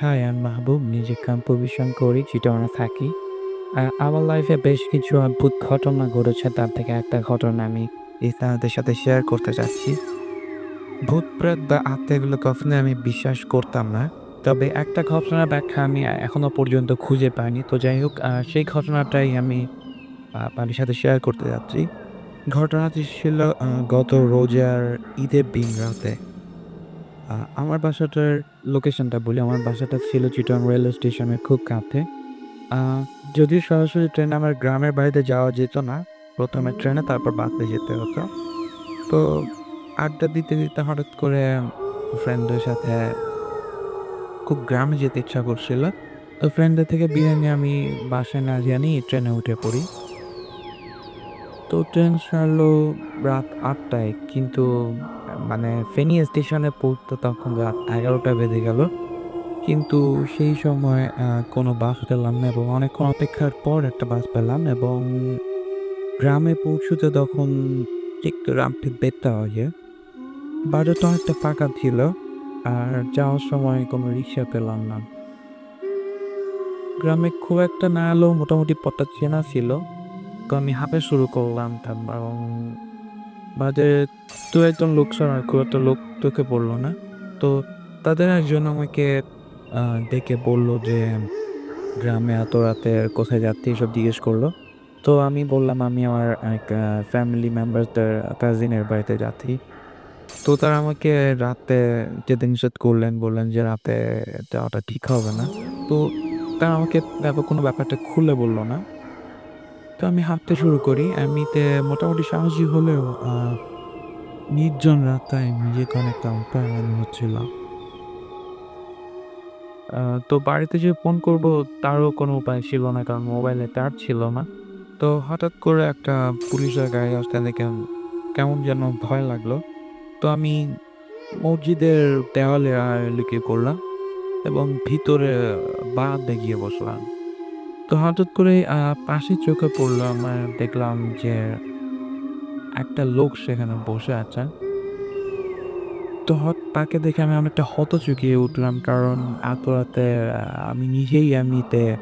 হাই, আমি মাহবুব। নিজে কম্পোজিশন করি, চিটাগংয়ে থাকি। আমার লাইফে বেশ কিছু অদ্ভুত ঘটনা ঘটেছে। তার থেকে একটা ঘটনা আমি আপনাদের সাথে শেয়ার করতে চাচ্ছি। ভূত-প্রেত বা আত্মা এগুলো কখনোই আমি বিশ্বাস করতাম না। তবে একটা ঘটনার ব্যাখ্যা আমি এখনো পর্যন্ত খুঁজে পাইনি। তো যাই হোক, সেই ঘটনাটাই আমি আপনাদের সাথে শেয়ার করতে যাচ্ছি। ঘটনাটি ছিল গত রোজার ঈদের দিন রাতে। আমার বাসাটার লোকেশনটা বলি। আমার বাসাটা ছিল চিটাগং রেলওয়ে স্টেশনের খুব কাছে। আ যদিও সরাসরি ট্রেনে আমার গ্রামের বাড়িতে যাওয়া যেত না। ১ম এ ট্রেনে তারপর বাসে যেতে হতো। তো আড্ডা দিতে হঠাৎ করে ফ্রেন্ডদের সাথে খুব গ্রামে যেতে ইচ্ছা করছিল। তো ফ্রেন্ডদের থেকে বিদায় নিয়ে আমি বাসায় না জানিয়ে ট্রেনে উঠে পড়ি। তো ট্রেন ছাড়লো রাত ৮ টায়। কিন্তু মানে ফেনী স্টেশনে পৌঁছতে তখন রাত ১১টা বেজে গেল। কিন্তু সেই সময় কোনো বাস পেলাম না এবং অনেকক্ষণ অপেক্ষার পর একটা বাস পেলাম এবং গ্রামে পৌঁছতে তখন একটু রাত্রে ১:৩০ বাজে। বাজারটা অনেকটা ফাঁকা ছিল। আর যাওয়ার সময় কোনো রিক্সা পেলাম না। গ্রামে খুব একটা না এলেও মোটামুটি পথটা চেনা ছিল। তো আমি হাঁটা শুরু করলাম এবং বাদে ২-১ জন লোক ছাড়া আর খুব একটা লোক চোখে পড়ল না। তো তাদের একজন আমাকে আ ডেকে বলল যে, "গ্রামে এত রাতে কোথায় যাচ্ছি?" এসব জিজ্ঞেস করল। তো আমি বললাম, "আমি আমার এক ফ্যামিলি মেম্বারসদের কাজিনের বাড়িতে যাচ্ছি।" তো তারা আমাকে রাতে যেতে নিষেধ করলেন। বললেন যে, "রাতে যাওয়াটা ঠিক হবে না।" তো তারা আমাকে কোনো ব্যাপারটা খুলে বলল না। তো আমি হাঁটতে শুরু করি। এমনিতে মোটামুটি সাহসী হলেও নির্জন রাস্তায় নিজেকে অনেকটা অপয়া মনে হচ্ছিল। আ তো বাড়িতে যে ফোন করব তারও কোনো উপায় ছিল না। কারণ মোবাইলে চার্জ ছিল না। তো হঠাৎ করে একটা পুলিশের গাড়ি আসতে দেখে কেমন যেন ভয় লাগলো। তো আমি মসজিদের দেওয়ালে লুকিয়ে পড়লাম এবং ভিতরে বারান্দায় গিয়ে বসলাম। তো হঠাৎ করে পাশে চোখে পড়লো আমার, দেখলাম যে একটা লোক সেখানে বসে আছে। তো তাকে দেখে আমি অনেকটা হতচকিয়ে উঠলাম। কারণ এত রাতে আমি নিজেই এমনিতে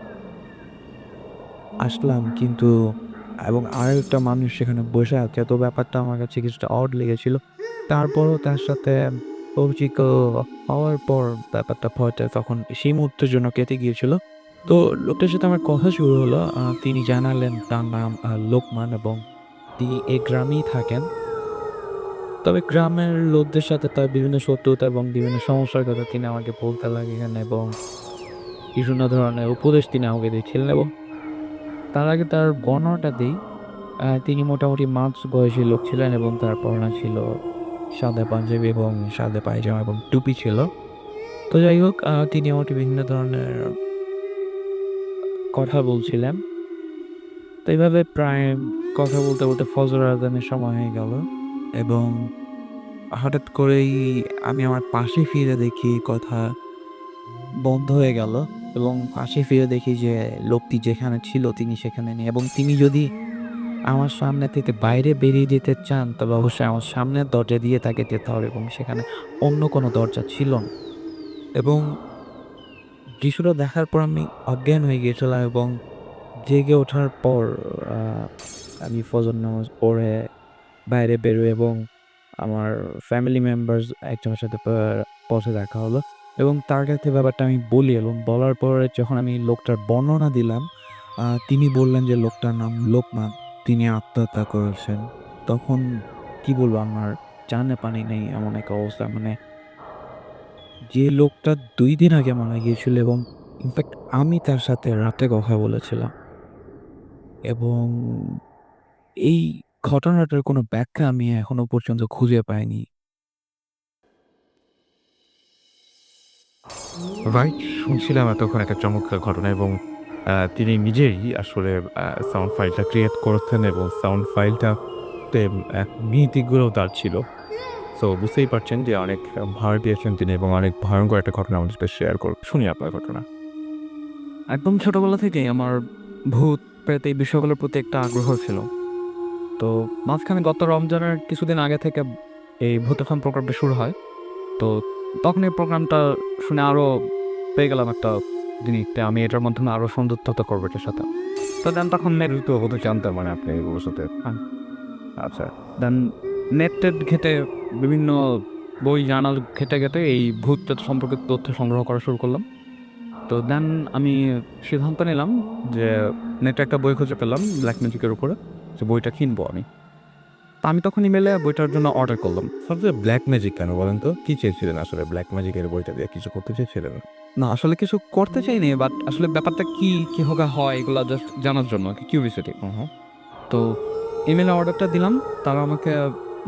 আসলাম, কিন্তু এবং আরেকটা মানুষ সেখানে বসে আছে। তো ব্যাপারটা আমার কাছে কিছুটা অড লেগেছিল। তারপরও তার সাথে পরিচিত হওয়ার পর ব্যাপারটা ভয়টা তখন সেই মুহূর্তের জন্য কেটে গিয়েছিল। তো লোকটার সাথে আমার কথা শুরু হলো। তিনি জানালেন তার নাম লোকমান এবং তিনি এই গ্রামেই থাকেন। তবে গ্রামের লোকদের সাথে তার বিভিন্ন শত্রুতা এবং বিভিন্ন সমস্যার কথা তিনি আমাকে বলতে লাগলেন এবং বিভিন্ন ধরনের উপদেশ তিনি আমাকে দিচ্ছিলেন এবং তার আগে তার বর্ণনাটা দেই। তিনি মোটামুটি মাঝ বয়সী লোক ছিলেন এবং তার পরনে ছিল সাদা পাঞ্জাবি এবং সাদা পায়জামা এবং টুপি ছিল। তো যাই হোক তিনি আমাকে বিভিন্ন ধরনের কথা বলছিলেন। তো এইভাবে প্রায় কথা বলতে, বলতে ফজর আজানের সময় হয়ে গেল এবং হঠাৎ করেই আমি আমার পাশে ফিরে দেখি কথা বন্ধ হয়ে গেল এবং পাশে ফিরে দেখি যে লোকটি যেখানে ছিল তিনি সেখানে নেই এবং তিনি যদি আমার সামনে থেকে বাইরে বেরিয়ে যেতে চান তবে অবশ্যই আমার সামনের দরজা দিয়ে তাকে যেতে হবে এবং সেখানে অন্য কোনো দরজা ছিল না এবং দৃশ্যটা দেখার পর আমি অজ্ঞান হয়ে গিয়েছিলাম এবং জেগে ওঠার পর আহ, আমি ফজর নামাজ পড়ে বাইরে বেরোই এবং আমার ফ্যামিলি মেম্বার্স একজনের সাথে পথে দেখা হলো এবং তার কাছে ব্যাপারটা আমি বলি এবং বলার পরে যখন আমি লোকটার বর্ণনা দিলাম তিনি বললেন যে লোকটার নাম লোকমান, তিনি আত্মহত্যা করেছেন। তখন কি বলবো, আমার জানে পানি নেই এমন একটা অবস্থা। মানে যে লোকটা ২ দিন আগে মারা গিয়েছিল এবং ইনফ্যাক্ট আমি তার সাথে রাতে কথা বলেছিলাম এবং এই ঘটনাটার কোনো ব্যাখ্যা আমি এখনো পর্যন্ত খুঁজে পাইনি। রাইট, শুনছিলাম এতক্ষণ একটা চমৎকার ঘটনা এবং তিনি নিজেই আসলে সাউন্ড ফাইলটা ক্রিয়েট করেছেন এবং সাউন্ড ফাইলটাতে মিউজিকগুলোও তার ছিল। সো বুঝতেই পারছেন যে অনেক ভার দিয়েছেন তিনি এবং অনেক ভয়ঙ্কর একটা ঘটনা আমাদের সাথে শেয়ার করুন। শুনি আপনার ঘটনা। একদম ছোটবেলা থেকেই আমার ভূত, প্রেত এই বিষয়গুলোর প্রতি একটা আগ্রহ ছিল। তো মাঝখানে গত রমজানের কিছুদিন আগে থেকে এই ভূতের প্রোগ্রামটা শুরু হয়। তো তখন এই প্রোগ্রামটা শুনে আরও পেয়ে গেলাম একটা জিনিস যে আমি এটার মাধ্যমে আরও সন্তুষ্টতা করবো এটার সাথে। তো দেন তখন নেট তো হতে জানতাম মানে আপনি এগুলোর সাথে। হ্যাঁ, আচ্ছা। দেন নেট টেট ঘেঁটে বিভিন্ন বই জার্নাল ঘেঁটে ঘেঁটে এই ভূত প্রেত সম্পর্কে তথ্য সংগ্রহ করা শুরু করলাম। তো দেন আমি সিদ্ধান্ত নিলাম যে নেটে একটা বই খুঁজে পেলাম ব্ল্যাক ম্যাজিকের উপরে, যে বইটা কিনবো আমি। তো আমি তখন ইমেলে বইটার জন্য অর্ডার করলাম। সবচেয়ে ব্ল্যাক ম্যাজিক কেন বলেন তো? কি চেয়েছিলেন আসলে ব্ল্যাক ম্যাজিকের বইটা দিয়ে কিছু করতে চেয়েছিলেন? না আসলে কিছু করতে চাইনি, বাট আসলে ব্যাপারটা কি কিভাবে হয় এগুলো জাস্ট জানার জন্য কিউরিওসিটি। তো ইমেলে অর্ডারটা দিলাম, তারা আমাকে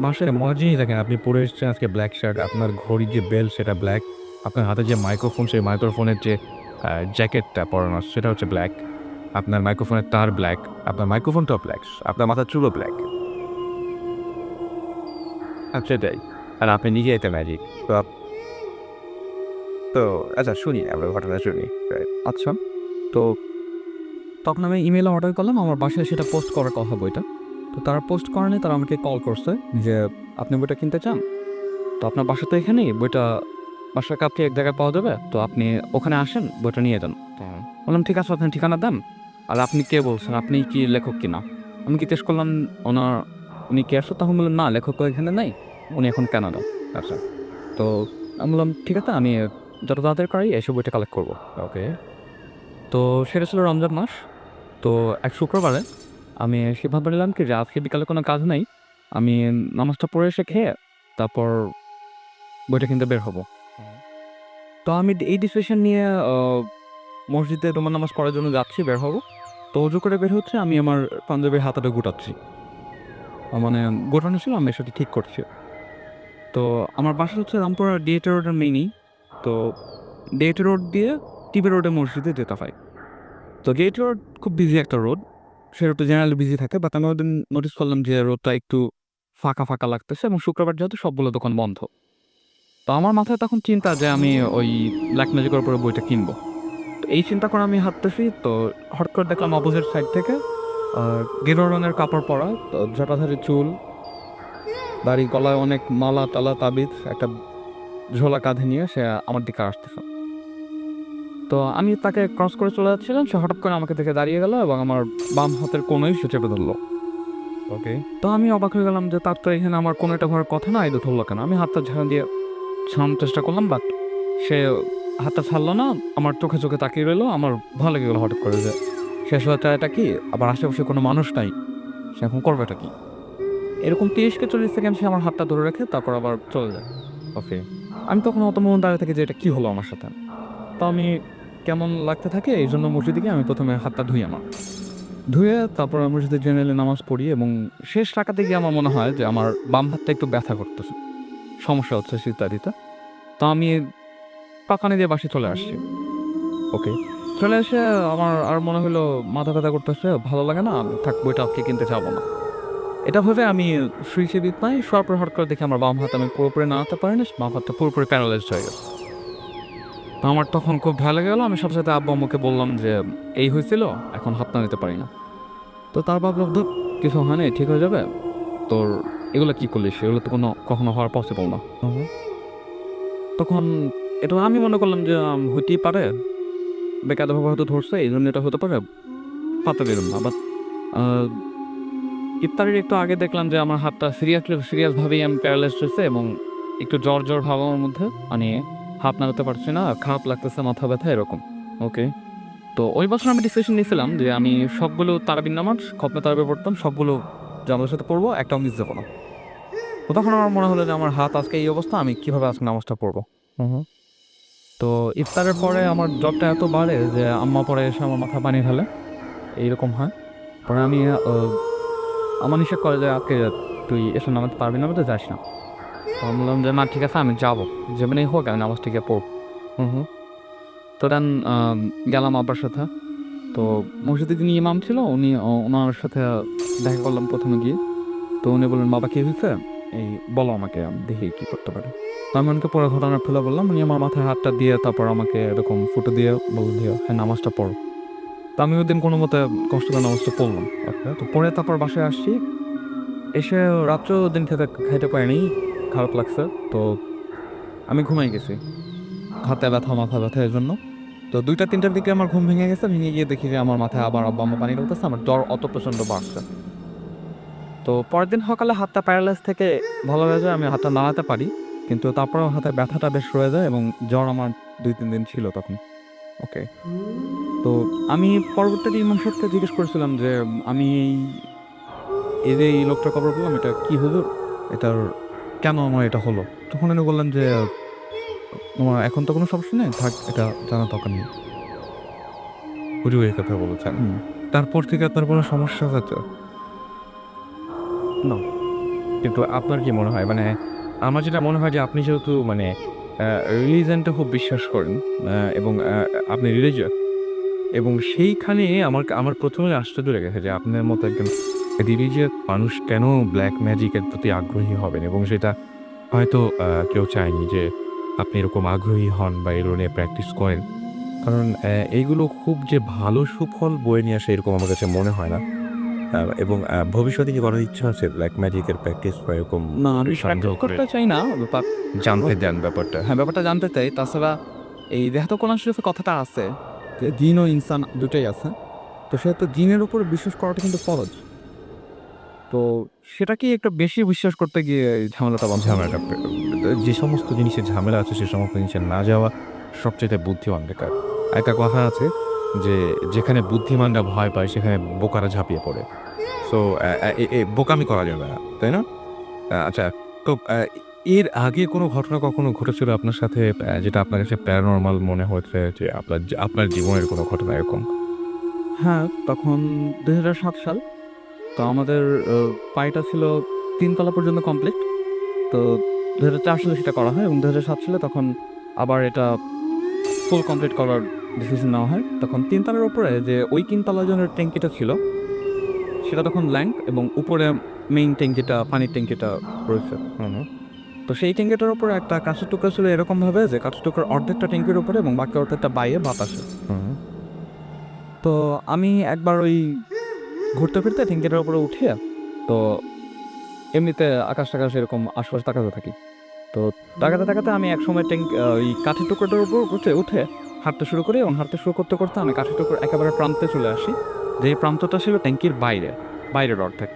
বাসায় মজার জিনিস দেখেন, আপনি পরে এসেছেন আজকে ব্ল্যাক শার্ট, আপনার ঘড়ির যে বেল সেটা ব্ল্যাক, আপনার হাতে যে মাইক্রোফোন সেই মাইক্রোফোনের যে জ্যাকেটটা পরানো আছে সেটা হচ্ছে ব্ল্যাক, আপনার মাইক্রোফোনের তার ব্ল্যাক, আপনার মাইক্রোফোনটাও ব্ল্যাক, আপনার মাথার চুলও ব্ল্যাক। সেটাই। আর আপনি নিজে এটা ম্যাজিক। তো আচ্ছা, শুনি আমরা ঘটনা শুনি। আচ্ছা, তো তখন আমি ইমেলে অর্ডার করলাম, আমার বাসায় সেটা পোস্ট করার কথা বইটা। তো তারা পোস্ট করেনি, তারা আমাকে কল করছে যে আপনি বইটা কিনতে চান, তো আপনার বাসা তো এখানেই, বইটা বাসার কাছে এক জায়গায় পাওয়া যাবে, তো আপনি ওখানে আসেন বইটা নিয়ে যান। তো বললাম ঠিক আছে, আপনি ঠিকানা দেন, আর আপনি কে বলছেন, আপনি কি লেখক কিনা। আমি জিজ্ঞেস করলাম ওনার উনি কে আসো, তখন বললেন না লেখক তো এখানে নেই, উনি এখন কানাডা। আচ্ছা, তো আমি বললাম ঠিক আছে, আমি যত তাড়াতাড়ি পারি এসে বইটা কালেক্ট করবো। ওকে। তো সেটা ছিল রমজান মাস। তো এক শুক্রবারে আমি সিদ্ধান্ত নিলাম কি যে আজকে বিকালে কোনো কাজ নেই, আমি নামাজটা পড়ে এসে খেয়ে তারপর বইটা কিনতে বের হবো। তো আমি এই ডিসিশন নিয়ে মসজিদে রুমার নামাজ পড়ার জন্য যাচ্ছি, বের হবো। তো অজু করে বের হচ্ছে, আমি আমার পাঞ্জাবির হাতাটা গুটাচ্ছি, মানে গোটানো ছিল, আমি সেটা ঠিক করছি। তো আমার বাসা হচ্ছে রামপুরা ডিএটি রোডের মেইনই। তো ডিএটি রোড দিয়ে টিবি রোডে মসজিদে যেতে হয়। তো ডিএটি রোড খুব বিজি একটা রোড, সে রোডটা জেনারেলি বিজি থাকে, বাট আমি ওদিন নোটিস করলাম যে রোডটা একটু ফাঁকা ফাঁকা লাগতেছে এবং শুক্রবার যেহেতু সবগুলো দোকান বন্ধ। তো আমার মাথায় তখন চিন্তা যে আমি ওই ব্ল্যাক ম্যাজিকের উপরে বইটা কিনবো। তো এই চিন্তা করে আমি হাঁটতেছি, তো হঠাৎ করে দেখলাম অপোজিট সাইড থেকে গেরুয়া রঙের কাপড় পরা, তো জটাধারী চুল, দাড়ি, গলায় অনেক মালা টালা তাবিজ, একটা ঝোলা কাঁধে নিয়ে সে আমার দিকে আসতেছে। তো আমি তাকে ক্রস করে চলে যাচ্ছিলাম, সে হঠাৎ করে আমাকে দেখে দাঁড়িয়ে গেল এবং আমার বাম হাতের কোনোই সে চেপে ধরলো। ওকে। তো আমি অবাক হয়ে গেলাম যে তার তো এখানে আমার কোনো একটা ঘরের কথা না, এই ধরলো কেন। আমি হাতটা ঝাড়া দিয়ে ছাড়ানোর চেষ্টা করলাম, বাট সে হাতটা ছাড়লো না, আমার চোখে চোখে তাকিয়ে রইলো। আমার ভালো লেগে গেলো হঠাৎ করে যে শেষ হওয়াটা এটা কি, আবার আশেপাশে কোনো মানুষ নাই, সে এখন করবেটা কি? এরকম 30 থেকে 40 সেকেন্ড সে আমার হাতটা ধরে রেখে তারপর আবার চলে যায়। ওকে। আমি তখন অত মন দাঁড়িয়ে থাকি যে এটা কি হলো আমার সাথে। তো আমি কেমন লাগতে থাকে এই জন্য মসজিদে গিয়ে আমি প্রথমে হাতটা ধুই আমার। ধুয়ে তারপর মসজিদে জেনারেলি নামাজ পড়ি এবং শেষ রাকাতে গিয়ে আমার মনে হয় যে আমার বাম হাতটা একটু ব্যথা করতেছে, সমস্যা হচ্ছে ইত্যাদিতে। তো আমি পাকানি দিয়ে বাসায় চলে আসছি। ওকে। চলে এসে আমার আর মনে হলো মাথা ব্যথা করতেছে, ভালো লাগে না, আমি থাক বইটা আজকে কিনতে যাবো না। এটা ভেবে আমি শুয়েছি বিছানায়, শোয়ার পর হঠাৎ করে দেখি আমার বাম হাত আমি পুরোপুরি নাড়াতে পারি না, বাম হাতটা পুরোপুরি প্যারালাইজড হয়ে গেছে। তো আমার তখন খুব ভয় লেগে গেলো। আমি সাথে সাথে আব্বু আম্মুকে বললাম যে এই হয়েছিল, এখন হাত নাড়াতে পারি না। তো তার ভাবলাম ধুর, কিছু হয় নাই, ঠিক হয়ে যাবে। তোর এগুলো কি করলিস, এগুলো তো কখনো হওয়ার পসিবল না। তখন এটা আমি মনে করলাম যে হইতেই পারে, বেকায়দাভাবে হয়তো ধরছে, এই জন্য এটা হতে পারে, পাত্তা দিলাম না। বাট ইফতারের একটু আগে দেখলাম যে আমার হাতটা সিরিয়াসভাবেই আমি প্যারালাইজড হয়েছে এবং একটু জ্বর জ্বর ভাব আমার মধ্যে, মানে হাত নাড়াতে পারছি না, খারাপ লাগতেছে, মাথা ব্যথা এরকম। ওকে। তো ওই বছর আমি ডিসিশন নিয়েছিলাম যে আমি সবগুলো তারাবির নামাজ, খতমে তারাবি পড়তাম, সবগুলো জামাতের সাথে পড়বো, একটাও মিস দেবো না। তো তখন আমার মনে হলো যে আমার হাত আজকে এই অবস্থা, আমি কীভাবে আজকে নামাজটা পড়বো। তো ইফতারের পরে আমার জ্বরটা এত বাড়ে যে আম্মা পরে এসে আমার মাথা পানি ফেলে, এইরকম হয়। পরে আমি আমার নিষেধ করে যে আজকে তুই এসে নামাজ পারবি না, তো যাস না। তো আমি বললাম যে না ঠিক আছে, আমি যাবো, যেমনই হোক আমি নামাজটা গিয়ে পড়ব। তো দেন গেলাম আব্বার সাথে। তো মসজিদে যিনি ইমাম ছিল উনি, ওনার সাথে দেখা করলাম প্রথমে গিয়ে। তো উনি বললেন বাবা কী হয়েছে, এই বলো আমাকে, আমি দেখি কী করতে পারি। তো আমি ওনাকে পুরো ঘটনা খুলে বললাম। উনি আমার মাথায় হাতটা দিয়ে তারপর আমাকে এরকম ফুটো দিয়ে বলে দিয়ে হ্যাঁ নামাজটা পড়ো। তো আমি ওই দিন কোনো মতে কষ্ট করে নামাজটা পড়লাম। তো পরে তারপর বাসায় আসছি, এসে রাত্রেও দিন খেতে খাইতে পারিনি, খারাপ লাগছে। তো আমি ঘুমাই গেছি, হাতে ব্যথা মাথা ব্যথা এর জন্য। তো 2টা-3টার দিকে আমার ঘুম ভেঙে গেছে, ভেঙে গিয়ে দেখি যে আমার মাথায় আবার আব্বা আম্মা পানি ঢুকতেছে, আমার জ্বর অত প্রচণ্ড বাড়ছে। তো পরের দিন সকালে হাতটা প্যারালাইজ থেকে ভালো হয়ে যায়, আমি হাতটা নাড়াতে পারি, কিন্তু তারপরেও হাতে ব্যথাটা বেশ রয়ে যায় এবং জ্বর আমার 2-3 দিন ছিল তখন। ওকে। তো আমি পরবর্তীতে ইমাম সাহেবকে জিজ্ঞেস করেছিলাম যে আমি এই যে এই লোকটার খবর পেলাম, এটা কি হুজুর, এটার কেন আমার এটা হলো? তখন উনি বললেন যে তোমার এখন তো কোনো সমস্যা নেই, থাক, এটা জানার দরকার নেই। হুজুর এই কথা বলেছেন। হুম। তারপর থেকে আপনার কোনো সমস্যা হতো? না। কিন্তু আপনার কি মনে হয়? মানে আমার যেটা মনে হয় যে আপনি যেহেতু মানে রিলিজিয়নটা খুব বিশ্বাস করেন এবং আপনি রিলিজিয়াস এবং সেইখানে আমার ১ম এ আশ্চর্য লেগেছে যে আপনার মতো একজন রিলিজিয়াস মানুষ কেন ব্লাক ম্যাজিকের প্রতি আগ্রহী হবেন এবং সেটা হয়তো কেউ চায়নি যে আপনি এরকম আগ্রহী হন বা এগুলো নিয়ে প্র্যাকটিস করেন। কারণ এইগুলো খুব যে ভালো সুফল বয়ে নিয়ে আসে এরকম আমার কাছে মনে হয় না। এবং ভবিষ্যতে কি করার ইচ্ছা আছে ব্লাক ম্যাজিকের প্র্যাকটিস বা এরকম না, আমি সন্দেহ প্র্যাকটিস করে করতে চাই না। জানতে দেন ব্যাপারটা? হ্যাঁ, ব্যাপারটা জানতে চাই। তাছাড়া এই যেহেতু কোরআন শরীফে কথাটা আছে যে জিন ও ইনসান দুটোই আছে। তো সেহেতু জিনের উপর বিশ্বাস করাটা কিন্তু ফরজ। তো সেটাকেই একটু বেশি বিশ্বাস করতে গিয়ে এই ঝামেলাটা বাঁধা। ঝামেলাটা যে সমস্ত জিনিসের ঝামেলা আছে সে সমস্ত জিনিসে না যাওয়া সবচাইতে বুদ্ধিমানদের কাজ। একটা কথা আছে যে, যেখানে বুদ্ধিমানরা ভয় পায় সেখানে বোকারা ঝাঁপিয়ে পড়ে। সো বোকামি করা যাবে না, তাই না? আচ্ছা, তো এর আগে কোনো ঘটনা কখনো ঘটেছিল আপনার সাথে যেটা আপনার কাছে প্যারানরমাল মনে হয়েছে যে আপনার জীবনের কোনো ঘটনা এরকম? হ্যাঁ, তখন ২০০৭ সাল। তো আমাদের বাড়িটা ছিল ৩ তলা পর্যন্ত কমপ্লিট। তো ২০০৪ সালে সেটা করা হয় এবং ২০০৭ সালে তখন আবার এটা ফুল কমপ্লিট করার ডিসিশন নেওয়া হয়। তখন ৩ তলার উপরে যে ওই ৩ তলার জন্য ট্যাঙ্কিটা ছিল, সেটা তখন ব্ল্যাংক এবং উপরে মেইন ট্যাঙ্কিটা, পানির ট্যাঙ্কিটা রয়েছে। হুম, হুম। তো সেই ট্যাঙ্কিটার উপরে একটা কাঁচের টুকরা ছিল এরকমভাবে যে কাঁচের টুকরার অর্ধেকটা ট্যাঙ্কির উপরে এবং বাকি অর্ধেকটা বাইরে বাতাসে। হুম। তো আমি একবার ওই ঘুরতে ফিরতে ট্যাঙ্কিটার উপরে উঠে, তো এমনিতে আকাশ-টাকাশ এরকম আশপাশে তাকাতে থাকি। তো তাকাতে, তাকাতে আমি একসময় ওই কাঠের টুকরাটার উপর উঠে হাঁটতে শুরু করি এবং হাঁটতে শুরু করতে, করতে আমি কাঠের টুকরার একেবারে প্রান্তে চলে আসি। যে প্রান্তটা ছিল ট্যাঙ্কির বাইরে, বাইরের অর্ধেক।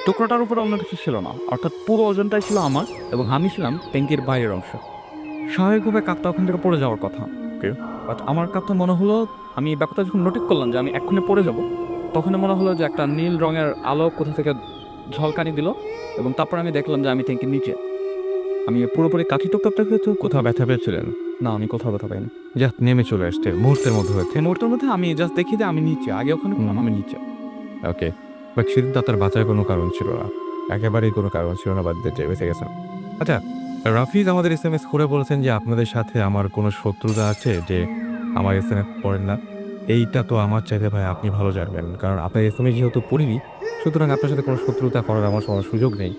টুকরোটার উপরে অন্য কিছু ছিল না। অর্থাৎ পুরো ওজনটাই ছিল আমার এবং আমি ছিলাম ট্যাঙ্কির বাইরের অংশ। স্বাভাবিকভাবে কাকটা ওখান থেকে পড়ে যাওয়ার কথা। ওকে। বাট আমার কাছে মনে হলো আমি ব্যাপারটা যখন নোটিস করলাম যে আমি এক্ষুনি পড়ে যাব, তখনই মনে হলো যে একটা নীল রঙের আলো কোথা থেকে ঝলকানি দিল এবং তারপর আমি দেখলাম যে আমি ট্যাঙ্কির নিচে। আমি পুরোপুরি কাঠি টুকটাকটা হয়েছে। কোথাও ব্যথা পেয়েছিলেন? না, আমি কোথাও ব্যথা পাইনি। জাস্ট নেমে চলে আসছে মুহূর্তের মধ্যে হয়েছে। এই মুহূর্তের মধ্যে আমি জাস্ট দেখি যে আমি নিচে। আগে ওখানে ছিলাম, আমি নিচে। ওকে। বাট সেদিন তো আপনার বাঁচার কোনো কারণ ছিল না। একেবারেই কোনো কারণ ছিল না, বাদ দিয়ে বেঁচে গেছেন। আচ্ছা, রাফিজ আমাদের এসএমএস করে বলেছেন যে আপনাদের সাথে আমার কোনো শত্রুতা আছে যে আমার এসএমএস পড়েন না। এইটা তো আমার চাইতে ভাই আপনি ভালো জানবেন। কারণ আপনার এসএমএস যেহেতু পড়িনি, সুতরাং আপনার সাথে কোনো শত্রুতা করার আমার কোনো সুযোগ নেই।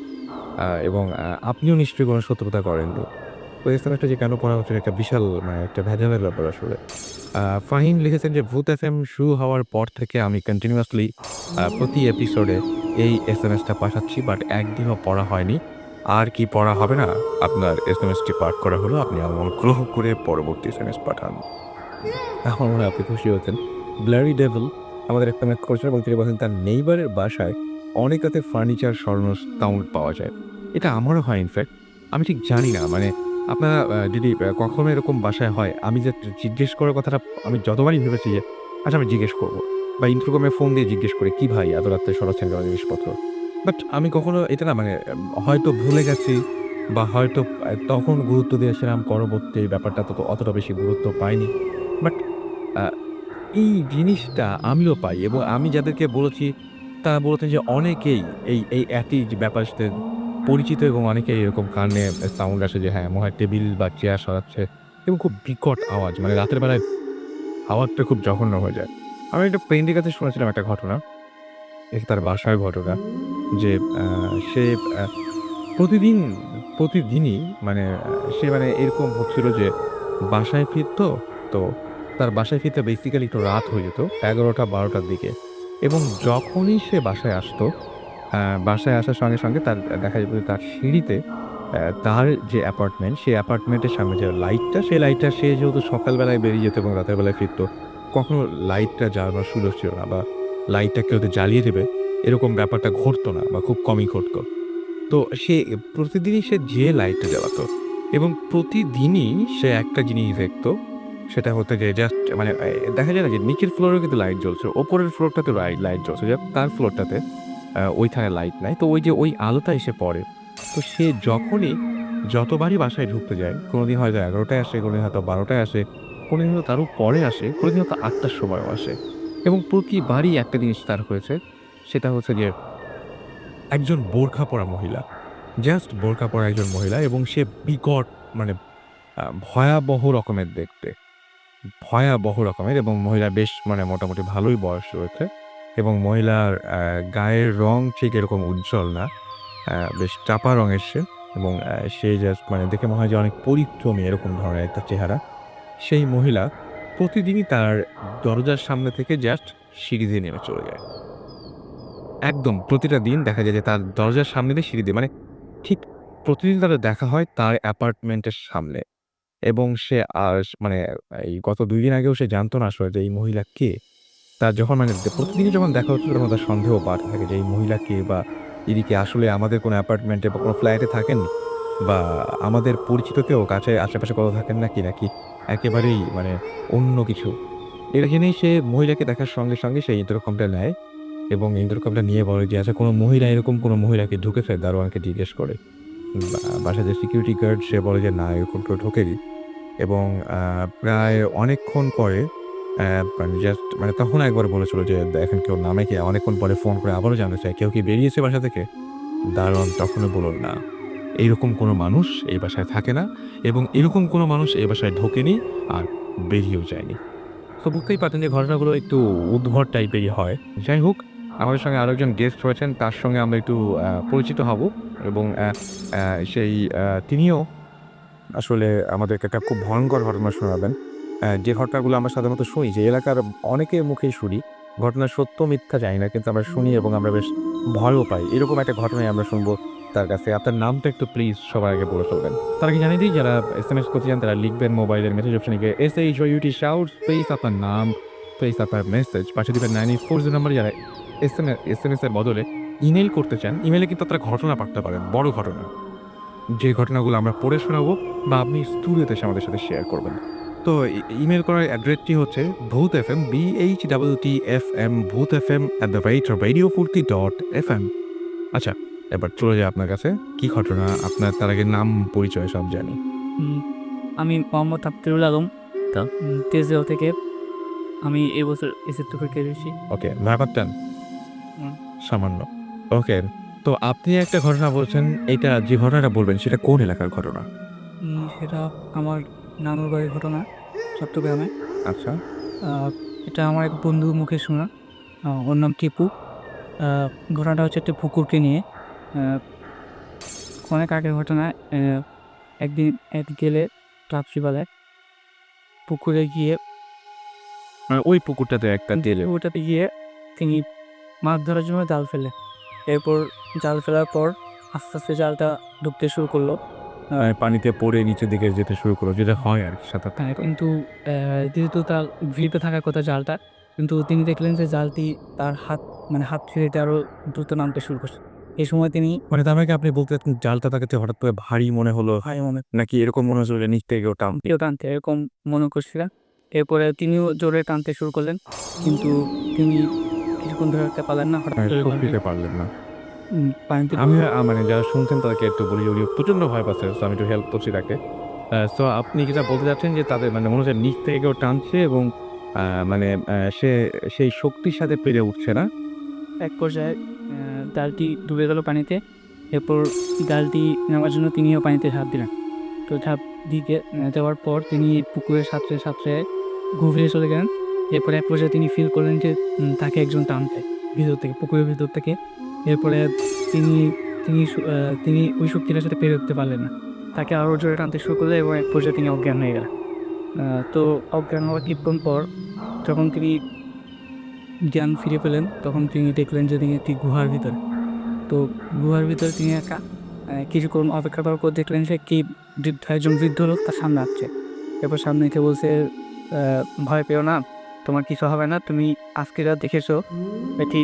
এবং আপনিও নিশ্চয়ই কোনো শত্রুতা করেননি। তো এসএমএসটা যে কেন পড়া হচ্ছে একটা বিশাল মানে একটা ভেজালের ব্যাপার আসলে। ফাহিম লিখেছেন যে ভূত এফএম শুরু হওয়ার পর থেকে আমি কন্টিনিউয়াসলি প্রতি এপিসোডে এই এসএমএসটা পাঠাচ্ছি, বাট একদিনও পড়া হয়নি। আর কি পড়া হবে না? আপনার এসএমএসটি পাঠ করা হলো। আপনি অনুগ্রহ করে পরবর্তী এসএমএস পাঠান। আমার মনে হয় আপনি খুশি হতেন। ব্লারি ডেভিল আমাদের এসএমএস করেছেন এবং তিনি বলেন তার নেইবারের বাসায় অনেক রাতে ফার্নিচার সরানোর সাউন্ড পাওয়া যায়। এটা আমারও হয় ইনফ্যাক্ট। আমি ঠিক জানি না মানে আপনারা যদি কখনো এরকম বাসায় হয়, আমি যে জিজ্ঞেস করার কথাটা আমি যতবারই ভেবেছি যে আচ্ছা আমি জিজ্ঞেস করব বা ইন্টারকমে ফোন দিয়ে জিজ্ঞেস করি, "কি ভাই এত রাত্রে সরাচ্ছেন কেন জিনিসপত্র?" বাট আমি কখনো এটা না মানে হয়তো ভুলে গেছি বা হয়তো তখন গুরুত্ব দিয়েছিলাম, পরবর্তী ব্যাপারটা তো অতটা বেশি গুরুত্ব পাইনি। বাট আ এই জিনিসটা আমিও পাই এবং আমি যাদেরকে বলেছি তারা বলেছেন যে অনেকেই এই একই যে ব্যাপারের সাথে পরিচিত এবং অনেকেই এরকম কানে সাউন্ড আসে যে হ্যাঁ, মনে হয় টেবিল বা চেয়ার সরাচ্ছে এবং খুব বিকট আওয়াজ মানে রাতের বেলায় আওয়াজটা খুব জঘন্য হয়ে যায়। আমি একটা ফ্রেন্ডের কাছে শুনেছিলাম একটা ঘটনা, এটা তার বাসার ঘটনা যে সে আ প্রতিদিন প্রতিদিনই মানে সে মানে এরকম হচ্ছিল যে বাসায় ফিরতো, তো তার বাসায় ফিরতে বেসিক্যালি একটু রাত হয়ে যেত ১১টা-১২টার দিকে এবং যখনই সে বাসায় আসতো, বাসায় আসার সঙ্গে, সঙ্গে তার দেখা যেত যে তার সিঁড়িতে তার যে অ্যাপার্টমেন্ট, সেই অ্যাপার্টমেন্টের সামনে যে লাইটটা, সেই লাইটটা সে যেহেতু সকালবেলায় বেরিয়ে যেত এবং রাতের বেলায় ফিরতো, কখনো লাইটটা জ্বালানোর সুযোগ ছিল না বা লাইটটা কেউ যে জ্বালিয়ে দেবে, এরকম ব্যাপারটা ঘটতো না বা খুব কমই ঘটতো। তো সে প্রতিদিনই সে যেয়ে লাইটটা জ্বালাতো এবং প্রতিদিনই সে একটা জিনিস দেখতো। সেটা হতো যে জাস্ট মানে দেখা যায় না যে নিচের ফ্লোরেও কিন্তু লাইট জ্বলছে। ওপরের ফ্লোরটাতে লাইট জ্বলছে। তার ফ্লোরটাতে ওইখানে লাইট নাই। তো ওই যে ওই আলোটা এসে পড়ে। তো সে যখনই যতবারই বাসায় ঢুকতে যায়, কোনোদিন হয়তো ১১টায় আসে, কোনোদিন হয়তো ১২টায় আসে, কোনোদিন হয়তো তারও পরে আসে, কোনোদিন হয়তো ৮টার সময়ও আসে এবং প্রতিবারই একটা জিনিস তার হয়েছে। সেটা হচ্ছে যে একজন বোরখা পরা মহিলা। জাস্ট বোরখা পরা একজন মহিলা এবং সে বিকট মানে ভয়াবহ রকমের দেখতে। ভয়াবহ রকমের এবং মহিলা বেশ মানে মোটামুটি ভালোই বয়স রয়েছে এবং মহিলার গায়ের রং ঠিক এরকম উজ্জ্বল না। বেশ চাপা রঙের সে এবং সে জাস্ট মানে দেখে মনে হয় যে অনেক পরিশ্রমী এরকম ধরনের একটা চেহারা। সেই মহিলা প্রতিদিনই তার দরজার সামনে থেকে জাস্ট সিঁড়ি দিয়ে নেমে চলে যায়। একদম প্রতিটা দিন দেখা যায় যে তার দরজার সামনে দিয়ে সিঁড়ি দিয়ে মানে ঠিক প্রতিদিন তাদের দেখা হয় তার অ্যাপার্টমেন্টের সামনে এবং সে মানে এই গত ২ দিন আগেও সে জানতো না আসলে যে এই মহিলা কে? তার যখন মানে প্রতিদিনই যখন দেখা হচ্ছিল তখন তার সন্দেহ বাড়তে থাকে যে এই মহিলা কে বা ইনি কি আসলে আমাদের কোনো অ্যাপার্টমেন্টে বা কোনো ফ্ল্যাটে থাকেন? বা আমাদের পরিচিত কেউ কাছে আশেপাশে কোথাও থাকেন নাকি একেবারেই মানে অন্য কিছু? এটা জেনেই সে মহিলাকে দেখার সঙ্গে, সঙ্গে সে ইন্টারকমটা নেয় এবং ইন্টারকমটা নিয়ে বলে যে আচ্ছা কোনো মহিলা এরকম কোনো মহিলাকে ঢুকেছে? দারোয়ানকে জিজ্ঞেস করে। বাসায় যে সিকিউরিটি গার্ড সে বলে যে না এরকম কেউ ঢোকেনি এবং প্রায় অনেকক্ষণ পরে মানে জাস্ট মানে তখন একবার বলেছিল যে দেখেন কেউ নামে কি? অনেকক্ষণ পরে ফোন করে আবারও জানতে চায়, "কেউ কি বেরিয়েছে বাসা থেকে?" দারোয়ান তখনও বলল, "না, এইরকম কোনো মানুষ এই বাসায় থাকে না এবং এরকম কোনো মানুষ এই বাসায় ঢোকেনি আর বেরিয়েও যায়নি।" তো বুঝতেই পারছেন যে ঘটনাগুলো একটু উদ্ভট টাইপেরই হয়। যাই হোক, আমাদের সঙ্গে আরো একজন গেস্ট রয়েছেন। তার সঙ্গে আমরা একটু পরিচিত হব এবং সেই তিনিও আসলে আমাদেরকে একটা খুব ভয়ংকর ঘটনা শোনাবেন। যে ঘটনাগুলো আমরা সাধারণত শুনি যে এলাকার অনেকের মুখেই শুনি। ঘটনার সত্য মিথ্যা জানি না কিন্তু আমরা শুনি এবং আমরা বেশ ভয়ও পাই। এরকম একটা ঘটনাই আমরা শুনবো তার কাছে। আপনার নামটা একটু প্লিজ সবার আগে বলে ফেলবেন। তার আগে জানিয়ে দিই যারা এসএমএস করতে চান তারা লিখবেন মোবাইলের মেসেজ অপশনে গিয়ে SHOUT শাউট স্পেস আপনার নাম, স্পেস আপনার মেসেজ পাঠিয়ে দিবেন 9840 নাম্বারে। যারা এসএমএস এর বদলে ইমেইল করতে চান, ইমেইলে কিন্তু আপনারা ঘটনা পাঠাতে পারেন, বড় ঘটনা। যে ঘটনাগুলো আমরা পড়ে শোনাবো বা আপনি স্টুডিওতে এসে আমাদের সাথে শেয়ার করবেন। তো ইমেল করার অ্যাড্রেসটি হচ্ছে ভূত FM BHTTFM ভূত FM @radiofurti.fm। আচ্ছা, এবার চলে যাই আপনার কাছে। কি ঘটনা? আপনার তার আগে নাম পরিচয় সব জানি। আমি মোহাম্মদ আফতারুল আলম তেজগাঁও থেকে। আমি এবছর এসএসসি পরীক্ষা দিয়েছি। ওকে, ভয় পাচ্ছেন? হুম। সামান্য। ওকে, তো আপনি একটা ঘটনা বলছেন, এইটা যে ঘটনাটা বলবেন সেটা কোন এলাকার ঘটনা? সেটা আমার নানুর বাড়ির ঘটনা, চট্টগ্রামে। আচ্ছা। এটা আমার এক বন্ধুর মুখে শোনা। ওর নাম টিপু। ঘটনাটা হচ্ছে একটা পুকুরকে নিয়ে। আহ, অনেক আগের ঘটনা। একদিন এক গেলে রাত্রিবেলায় পুকুরে গিয়ে মানে ওই পুকুরটাতে একটা তেলে ওটাতে গিয়ে তিনি মাছ ধরার জন্য জাল ফেলে। এরপর জাল ফেলার পর আস্তে আস্তে জালটা ডুবতে শুরু করলো। পানিতে পড়ে নিচের দিকে যেতে শুরু করলো, যেটা হয় আর কি সাঁতার হ্যাঁ, কাটতে। কিন্তু যেহেতু তার ভিড়তে থাকার কথা জালটা, কিন্তু তিনি দেখলেন যে জালটি তার হাত ছেড়ে আরো দ্রুত নামতে শুরু করছে। এই সময় তিনি মানে তার মানে কি আপনি বলতে চাচ্ছেন জালটা তাকে হঠাৎ করে ভারী মনে হলো, ভাই মনে নাকি এরকম মনে হচ্ছিল যে নিচ থেকে ওটা প্রিয় টানতে এরকম মনে করছিলেন। এরপরে তিনিও জোরে টানতে শুরু করলেন, কিন্তু তিনি কিছুক্ষণ ধরে রাখতে পারলেন না। হঠাৎ করে দিতে পারলেন না? পানিতে আমি মানে যারা শুনছেন তাদেরকে একটু বলি, উনি প্রচন্ড ভয় পাচ্ছে, তো আমি একটু হেল্প করছি তাকে। তো আপনি যেটা বলতে চাচ্ছেন যে তাদের মানে মনে হচ্ছে নিচ থেকে কেউ টানছে এবং মানে সে সেই শক্তির সাথে পেরে উঠছে না। এক পর্যায়ে জালটি ডুবে গেল পানিতে। এরপর জালটি নেওয়ার জন্য তিনিও পানিতে ঝাঁপ দিলেন। তো ঝাঁপ দেওয়ার পর তিনি পুকুরের সাঁতরে গভীরে চলে গেলেন। এরপরে এক পর্যায়ে তিনি ফিল করলেন যে তাকে একজন টানছে ভিতর থেকে, পুকুরের ভিতর থেকে। এরপরে তিনি তিনি তিনি ওই শক্তিটার সাথে পেরে উঠতে পারলেন না। তাকে আরও জোরে টানতে শুরু করলেন এবং এক পর্যায়ে তিনি অজ্ঞান হয়ে গেলেন। তো অজ্ঞান হওয়ার কিছুক্ষণ পর যখন তিনি জ্ঞান ফিরে পেলেন, তখন তিনি দেখলেন যে তিনি একটি গুহার ভিতরে। তো গুহার ভিতরে তিনি একা। কিছুক্ষণ অপেক্ষা করার পর দেখলেন যে একজন বৃদ্ধ লোক তার সামনে আসছে। এরপর সামনে এসে বলছে, ভয় পেও না, তোমার কিছু হবে না, তুমি আজকে যা দেখেছো এটি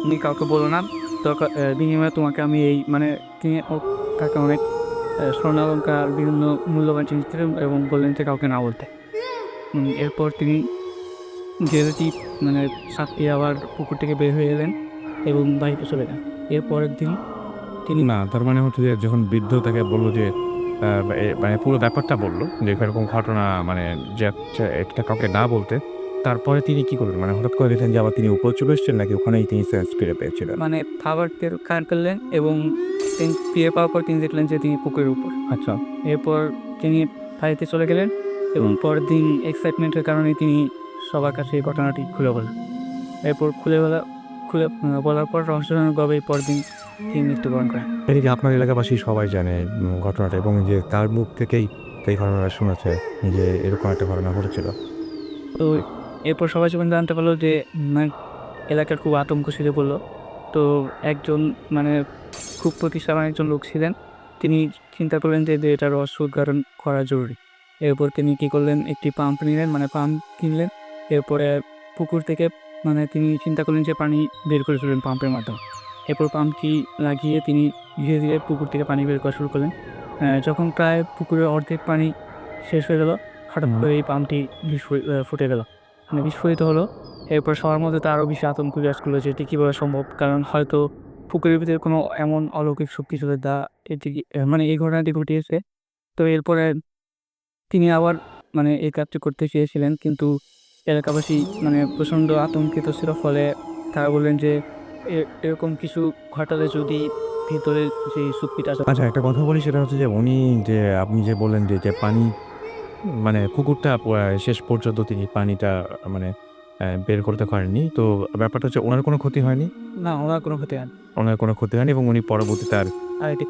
তুমি কাউকে বলো না। বিনিময়ে তোমাকে আমি এই তিনি তাকে অনেক স্বর্ণালঙ্কার বিভিন্ন মূল্যবান জিনিস দিলেন এবং বললেন যে কাউকে না বলতে। এরপর তিনি যেহেতু সাপটি আবার পুকুর থেকে বের হয়ে এলেন এবং বাড়িতে চলে যান। এরপরের দিন তিনি না, তার মানে হচ্ছে যে যখন বৃদ্ধ তাকে বলল যে মানে পুরো ব্যাপারটা বলল যে এরকম ঘটনা, মানে যে একটা কাউকে না বলতে, তারপরে তিনি কি করলেন? মানে হঠাৎ করে দেখলেন যে আবার তিনি উপরে চলে এসেছেন, নাকি ওখানেই তিনি সেন্স ফিরে পেয়েছিলেন? খাবার খান ফেললেন এবং তিনি ফিরে পাওয়ার পর তিনি দেখলেন যে তিনি পুকুরের উপর। আচ্ছা। এরপর তিনি বাড়িতে চলে গেলেন এবং পরের দিন এক্সাইটমেন্টের কারণে তিনি সবার কাছে এই ঘটনাটি খুলে বললেন। এরপর বলার পর রহস্যজনকভাবে পরের দিন তিনি মৃত্যুবরণ করেন। এই যে আপনার এলাকাবাসী সবাই জানে ঘটনাটা, এবং যে তার মুখ থেকেই এই ঘটনাটা শুনেছে যে এরকম একটা ঘটনা ঘটেছিল। তো এরপর সবাই যখন জানতে পারলো যে এলাকার খুব আতঙ্ক ছিঁড়ে পড়লো। তো একজন খুব প্রতিষ্ঠাবান একজন লোক ছিলেন, তিনি চিন্তা করলেন যে এটার রহস্য উদ্ঘাটন করা জরুরি। এরপর তিনি কী করলেন, একটি পাম্প নিলেন, পাম্প কিনলেন। এরপরে পুকুর থেকে তিনি চিন্তা করলেন যে পানি বের করে ফেলবেন পাম্পের মাধ্যমে। এরপর পাম্পটি লাগিয়ে তিনি ধীরে ধীরে পুকুর থেকে পানি বের করা শুরু করলেন। যখন প্রায় পুকুরের অর্ধেক পানি শেষ হয়ে গেল, হঠাৎ করে এই পাম্পটি ফুটে গেল, বিস্ফোরিত হলো। এরপর সবার মধ্যে তো আরও বেশি আতঙ্ক বিরাজ করলো যে এটি কীভাবে সম্ভব, কারণ হয়তো পুকুরের ভিতরে কোনো এমন অলৌকিক শক্তি ছিল যা এই ঘটনাটি ঘটিয়েছে। তো এরপরে তিনি আবার এই কাজটি করতে চেয়েছিলেন, কিন্তু এলাকাবাসী প্রচণ্ড আতঙ্কিত ছিল। ফলে তারা বললেন যে এরকম কিছু ঘটালে যদি ভিতরে যে শক্তিটা আছে। আচ্ছা, একটা কথা বলি, সেটা হচ্ছে যে উনি যে আপনি যে বললেন যে পানি, মানে পুকুরটা শেষ পর্যন্ত তিনি পানিটা মানে বের করতে পারেননি। তো ব্যাপারটা হচ্ছে ওনার কোনো ক্ষতি হয়নি? না, ওনার কোনো ক্ষতি হয়নি। ওনার কোনো ক্ষতি হয়নি এবং উনি পরবর্তীতে আর আর এটি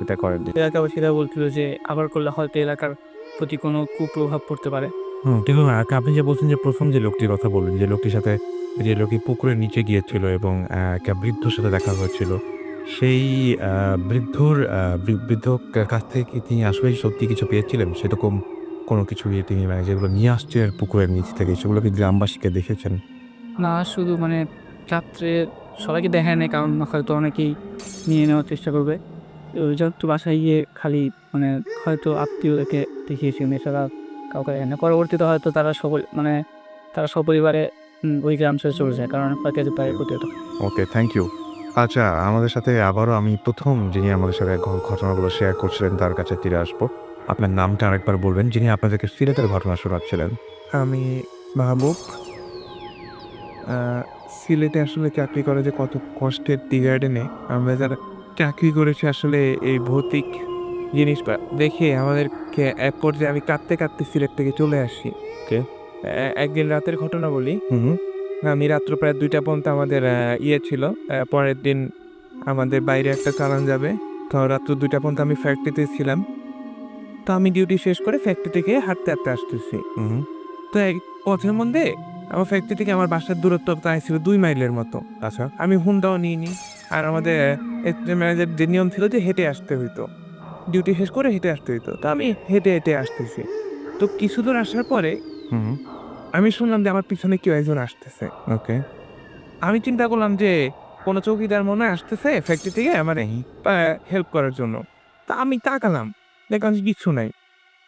এটা করেননি। এলাকাবাসীরা বলছিল যে আবার করলে হয়তো এলাকার প্রতি কোনো কুপ্রভাব পড়তে পারে। কিন্তু আপনি যে বলছেন যে ১ম যে লোকটির কথা বললেন, যে লোকটির সাথে যে লোকটি পুকুরের নিচে গিয়েছিল এবং একটা বৃদ্ধর সাথে দেখা হয়েছিল, সেই বৃদ্ধ কাছ থেকে কি তিনি আসলেই সত্যি কিছু পেয়েছিলেন? সেরকম কোনো কিছু তিনি যেগুলো নিয়ে আসছেন পুকুরের নিচ থেকে, সেগুলো কি গ্রামবাসীকে দেখেছেন? না, শুধু রাত্রে সবাইকে দেখায় নাই, কারণ হয়তো অনেকেই নিয়ে নেওয়ার চেষ্টা করবে। যেহেতু বাসায় গিয়ে খালি হয়তো আত্মীয়দেরকে দেখিয়েছেন, এছাড়া কাউকে দেখেন না। পরবর্তীতে হয়তো তারা মানে তারা সপরিবারে ওই গ্রাম ছেড়ে চলে যায়, কারণ তাকে প্রায় প্রতিহত। ওকে, থ্যাংক ইউ। আচ্ছা, আমাদের সাথে আবারও আমি প্রথম যিনি আমাদের সাথে ঘটনাগুলো শেয়ার করছিলেন তার কাছে ফিরে আসবো। আপনার নামটা আরেকবার বলবেন, যিনি আপনাদেরকে সিলেটের ঘটনা শোনাচ্ছিলেন। আমি মাহবুব। সিলেটে আসলে চাকরি করে যে কত কষ্টের টি গার্ডেনে আমরা যারা চাকরি করেছি আসলে এই ভৌতিক জিনিসটা দেখে আমাদেরকে এক পর্যায়ে আমি কাঁদতে কাঁদতে সিলেট থেকে চলে আসি। ওকে। একদিন রাতের ঘটনা বলি। হুম। আমি রাত্র প্রায় 2টা পর্যন্ত আমাদের ছিল। পরের দিন আমাদের বাইরে একটা চালান যাবে। তো রাত্র 2টা পর্যন্ত আমি ফ্যাক্টরিতে ছিলাম। তো আমি ডিউটি শেষ করে ফ্যাক্টরি থেকে হাঁটতে হাঁটতে আসতেছি। হুম। তো এক পথের মধ্যে আমার ফ্যাক্টরি থেকে আমার বাসার দূরত্ব প্রায় ছিল 2 মাইলের মতো। আচ্ছা। আমি হুন্ডাও নিইনি। আর আমাদের ম্যানেজার যে নিয়ম ছিল যে হেঁটে আসতে হইতো। ডিউটি শেষ করে হেঁটে আসতে হইতো। তো আমি হেঁটে হেঁটে আসতেছি। তো কিছু দূর আসার পরে হুম। আমি শুনলাম যে আমার পিছনে কেউ একজন আসতেছে। ওকে। আমি চিন্তা করলাম যে কোনো চৌকিদার মনে হয় আসতেছে ফ্যাক্টরি থেকে আমারে হেল্প করার জন্য। তা আমি তাকালাম, দেখলাম যে কিচ্ছু নাই।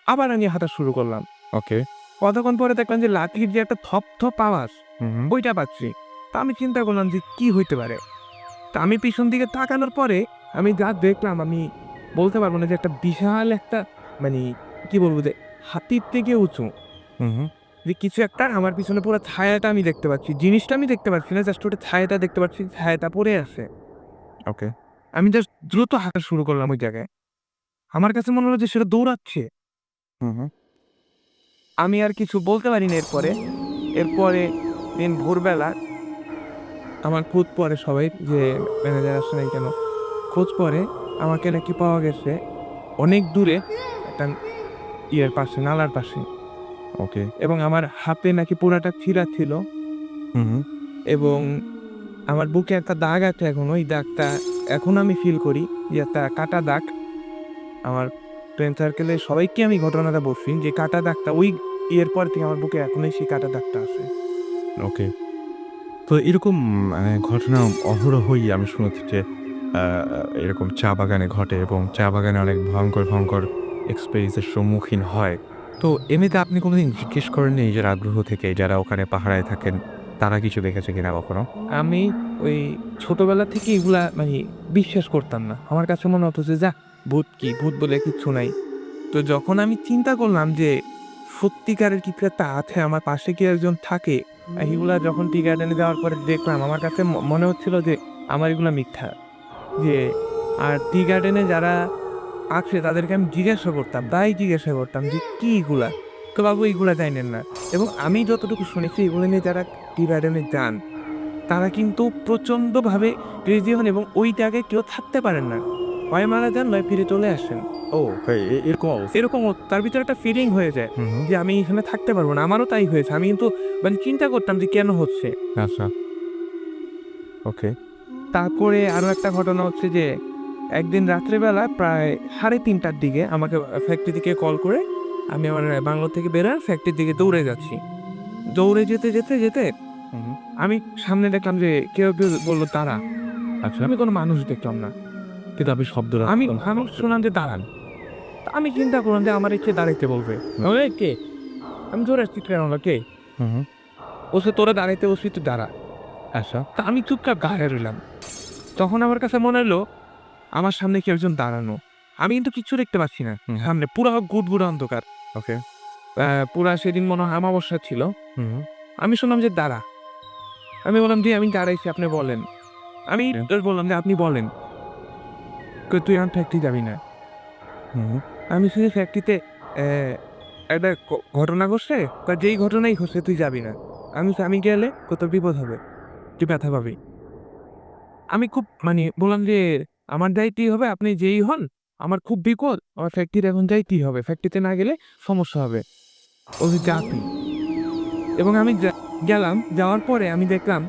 আবার আমি হাঁটা শুরু করলাম। ওকে। কতক্ষণ পরে দেখলাম যে লাঠির যে একটা থপ থপ আওয়াজ হুম। ওইটা পাচ্ছি। তা আমি চিন্তা করলাম যে কি হইতে পারে। তা আমি পিছন দিকে তাকানোর পরে আমি যা দেখলাম আমি বলতে পারবো না যে একটা বিশাল একটা মানে কি বলবো যে হাতির থেকে উঁচু হুম। যে কিছু একটা আমার পিছনে পুরো ছায়াটা আমি দেখতে পাচ্ছি। জিনিসটা আমি দেখতে পাচ্ছি না, জাস্ট ওটা ছায়াটা দেখতে পাচ্ছি, ছায়াটা পড়ে আছে। ওকে। আমি জাস্ট দ্রুত হাঁটা শুরু করলাম ওই জায়গায়। আমার কাছে মনে হলো যে সেটা দৌড়াচ্ছে। হুম। আমি আর কিছু বলতে পারিনি এরপরে দিন ভোরবেলা আমার খোঁজ পড়ে সবাই যে ম্যানেজার আসে নাই কেন? খোঁজ পড়ে আমাকে নাকি পাওয়া গেছে অনেক দূরে একটা ইয়ের পাশে, নালার পাশে, ওকে। এবং আমার হাতে নাকি পুরাটা ছিঁড়া ছিল হুম। এবং আমার বুকে একটা দাগ আছে এখনো। ওই দাগটা এখন আমি ফিল করি যে একটা কাটা দাগ। আমার ফ্রেন্ড সার্কেলে সবাইকে আমি ঘটনাটা বলছি যে কাটা দাগটা ওই ইয়ের পর থেকে আমার বুকে এখনই সেই কাটা দাগটা আছে। ওকে। তো এরকম মানে ঘটনা অহরহই আমি শুনেছি যে আ এরকম চা বাগানে ঘটে এবং চা বাগানে অনেক ভয়ঙ্কর, ভয়ঙ্কর এক্সপেরিয়েন্স এর সম্মুখীন হয়। তো এমনিতে আপনি কোনোদিন জিজ্ঞেস করেননি নিজের আগ্রহ থেকে যারা ওখানে পাহারায় থাকেন, তারা কিছু দেখেছে কিনা কখনো? আমি ওই ছোটবেলা থেকে এগুলা মানে বিশ্বাস করতাম না। আমার কাছে মনে হতো যে যাহ ভূত কি? ভূত বলে কিচ্ছু নাই। তো যখন আমি চিন্তা করলাম যে সত্যিকারের কিছু একটা আছে, আমার পাশে কেউ একজন থাকে, এগুলা যখন টি গার্ডেনে যাওয়ার পরে দেখলাম আমার কাছে মনে হচ্ছিল যে আমার এগুলা মিথ্যা। যে আর টি গার্ডেনে যারা আছে তাদেরকে আমি জিজ্ঞাসা করতাম যে কি এগুলা? তো বাবু এগুলা জানেন না। এবং আমি যতটুকু শুনেছি এগুলো নিয়ে যারা টি গার্ডেনে যান তারা কিন্তু প্রচণ্ডভাবে ক্রেজি হন এবং ওই জায়গায় কেউ থাকতে পারেন না। হয় মারা যান নয় ফিরে চলে আসেন। ও এরকম অবস্থা? এরকম তার ভিতরে একটা ফিলিং হয়ে যায় হুম। যে আমি এখানে থাকতে পারবো না। আমারও তাই হয়েছে। আমি কিন্তু মানে চিন্তা করতাম যে কেন হচ্ছে? আচ্ছা। ওকে। তারপরে আরো একটা ঘটনা হচ্ছে যে একদিন রাত্রেবেলা প্রায় 3:30টার দিকে আমাকে ফ্যাক্টরি থেকে কল করে আমি আমার বাংলো থেকে বের হয়ে ফ্যাক্টরির দিকে দৌড়ে যাচ্ছি। দৌড়ে যেতে হুম। আমি সামনে দেখলাম যে কেউ বলল দাঁড়া। আচ্ছা। আমি কোনো মানুষ দেখলাম না। কিন্তু আপনি শব্দটা আমি শুনলাম যে দাঁড়ান। তা আমি চিন্তা করলাম যে আমার ইচ্ছে দাঁড়াইতে বলবে। বলে, কে? আমি জোরে চিৎকার করলাম, কে? হুম। বলছে তোরা দাঁড়াইতে বলছি তুই দাঁড়া। আচ্ছা। তা আমি চুপচাপ দাঁড়ায় রইলাম। তখন আমার কাছে মনে হলো আমার সামনে কেউ একজন দাঁড়ানো। আমি কিন্তু কিচ্ছু দেখতে পাচ্ছি না। হুম। সামনে পুরা গুড়গুড়া অন্ধকার। ওকে। পুরা সেদিন মনে হয় অমাবস্যা ছিল। হুম। আমি শুনলাম যে দাঁড়া। আমি বললাম জি আমি দাঁড়াইছি, আপনি বলেন। আমি just বললাম যে আপনি বলেন। কই তুই আমার ফ্যাক্টরি যাবি না। হুম। আমি শুধু ফ্যাক্টরিতে একটা ঘটনা ঘটছে, কয় যেই ঘটনাই ঘটছে তুই যাবি না। আমি গেলে তোর বিপদ হবে। তুই ব্যথা পাবি। আমি খুব মানে বললাম যে আমার যাইতেই হবে, আপনি যেই হন, আমার খুব বিপদ। আমার ফ্যাক্টরিতে এখন যাইতেই হবে। ফ্যাক্টরিতে না গেলে সমস্যা হবে। ও যে যা তুই। এবং আমি গেলাম। যাওয়ার পরে আমি দেখলাম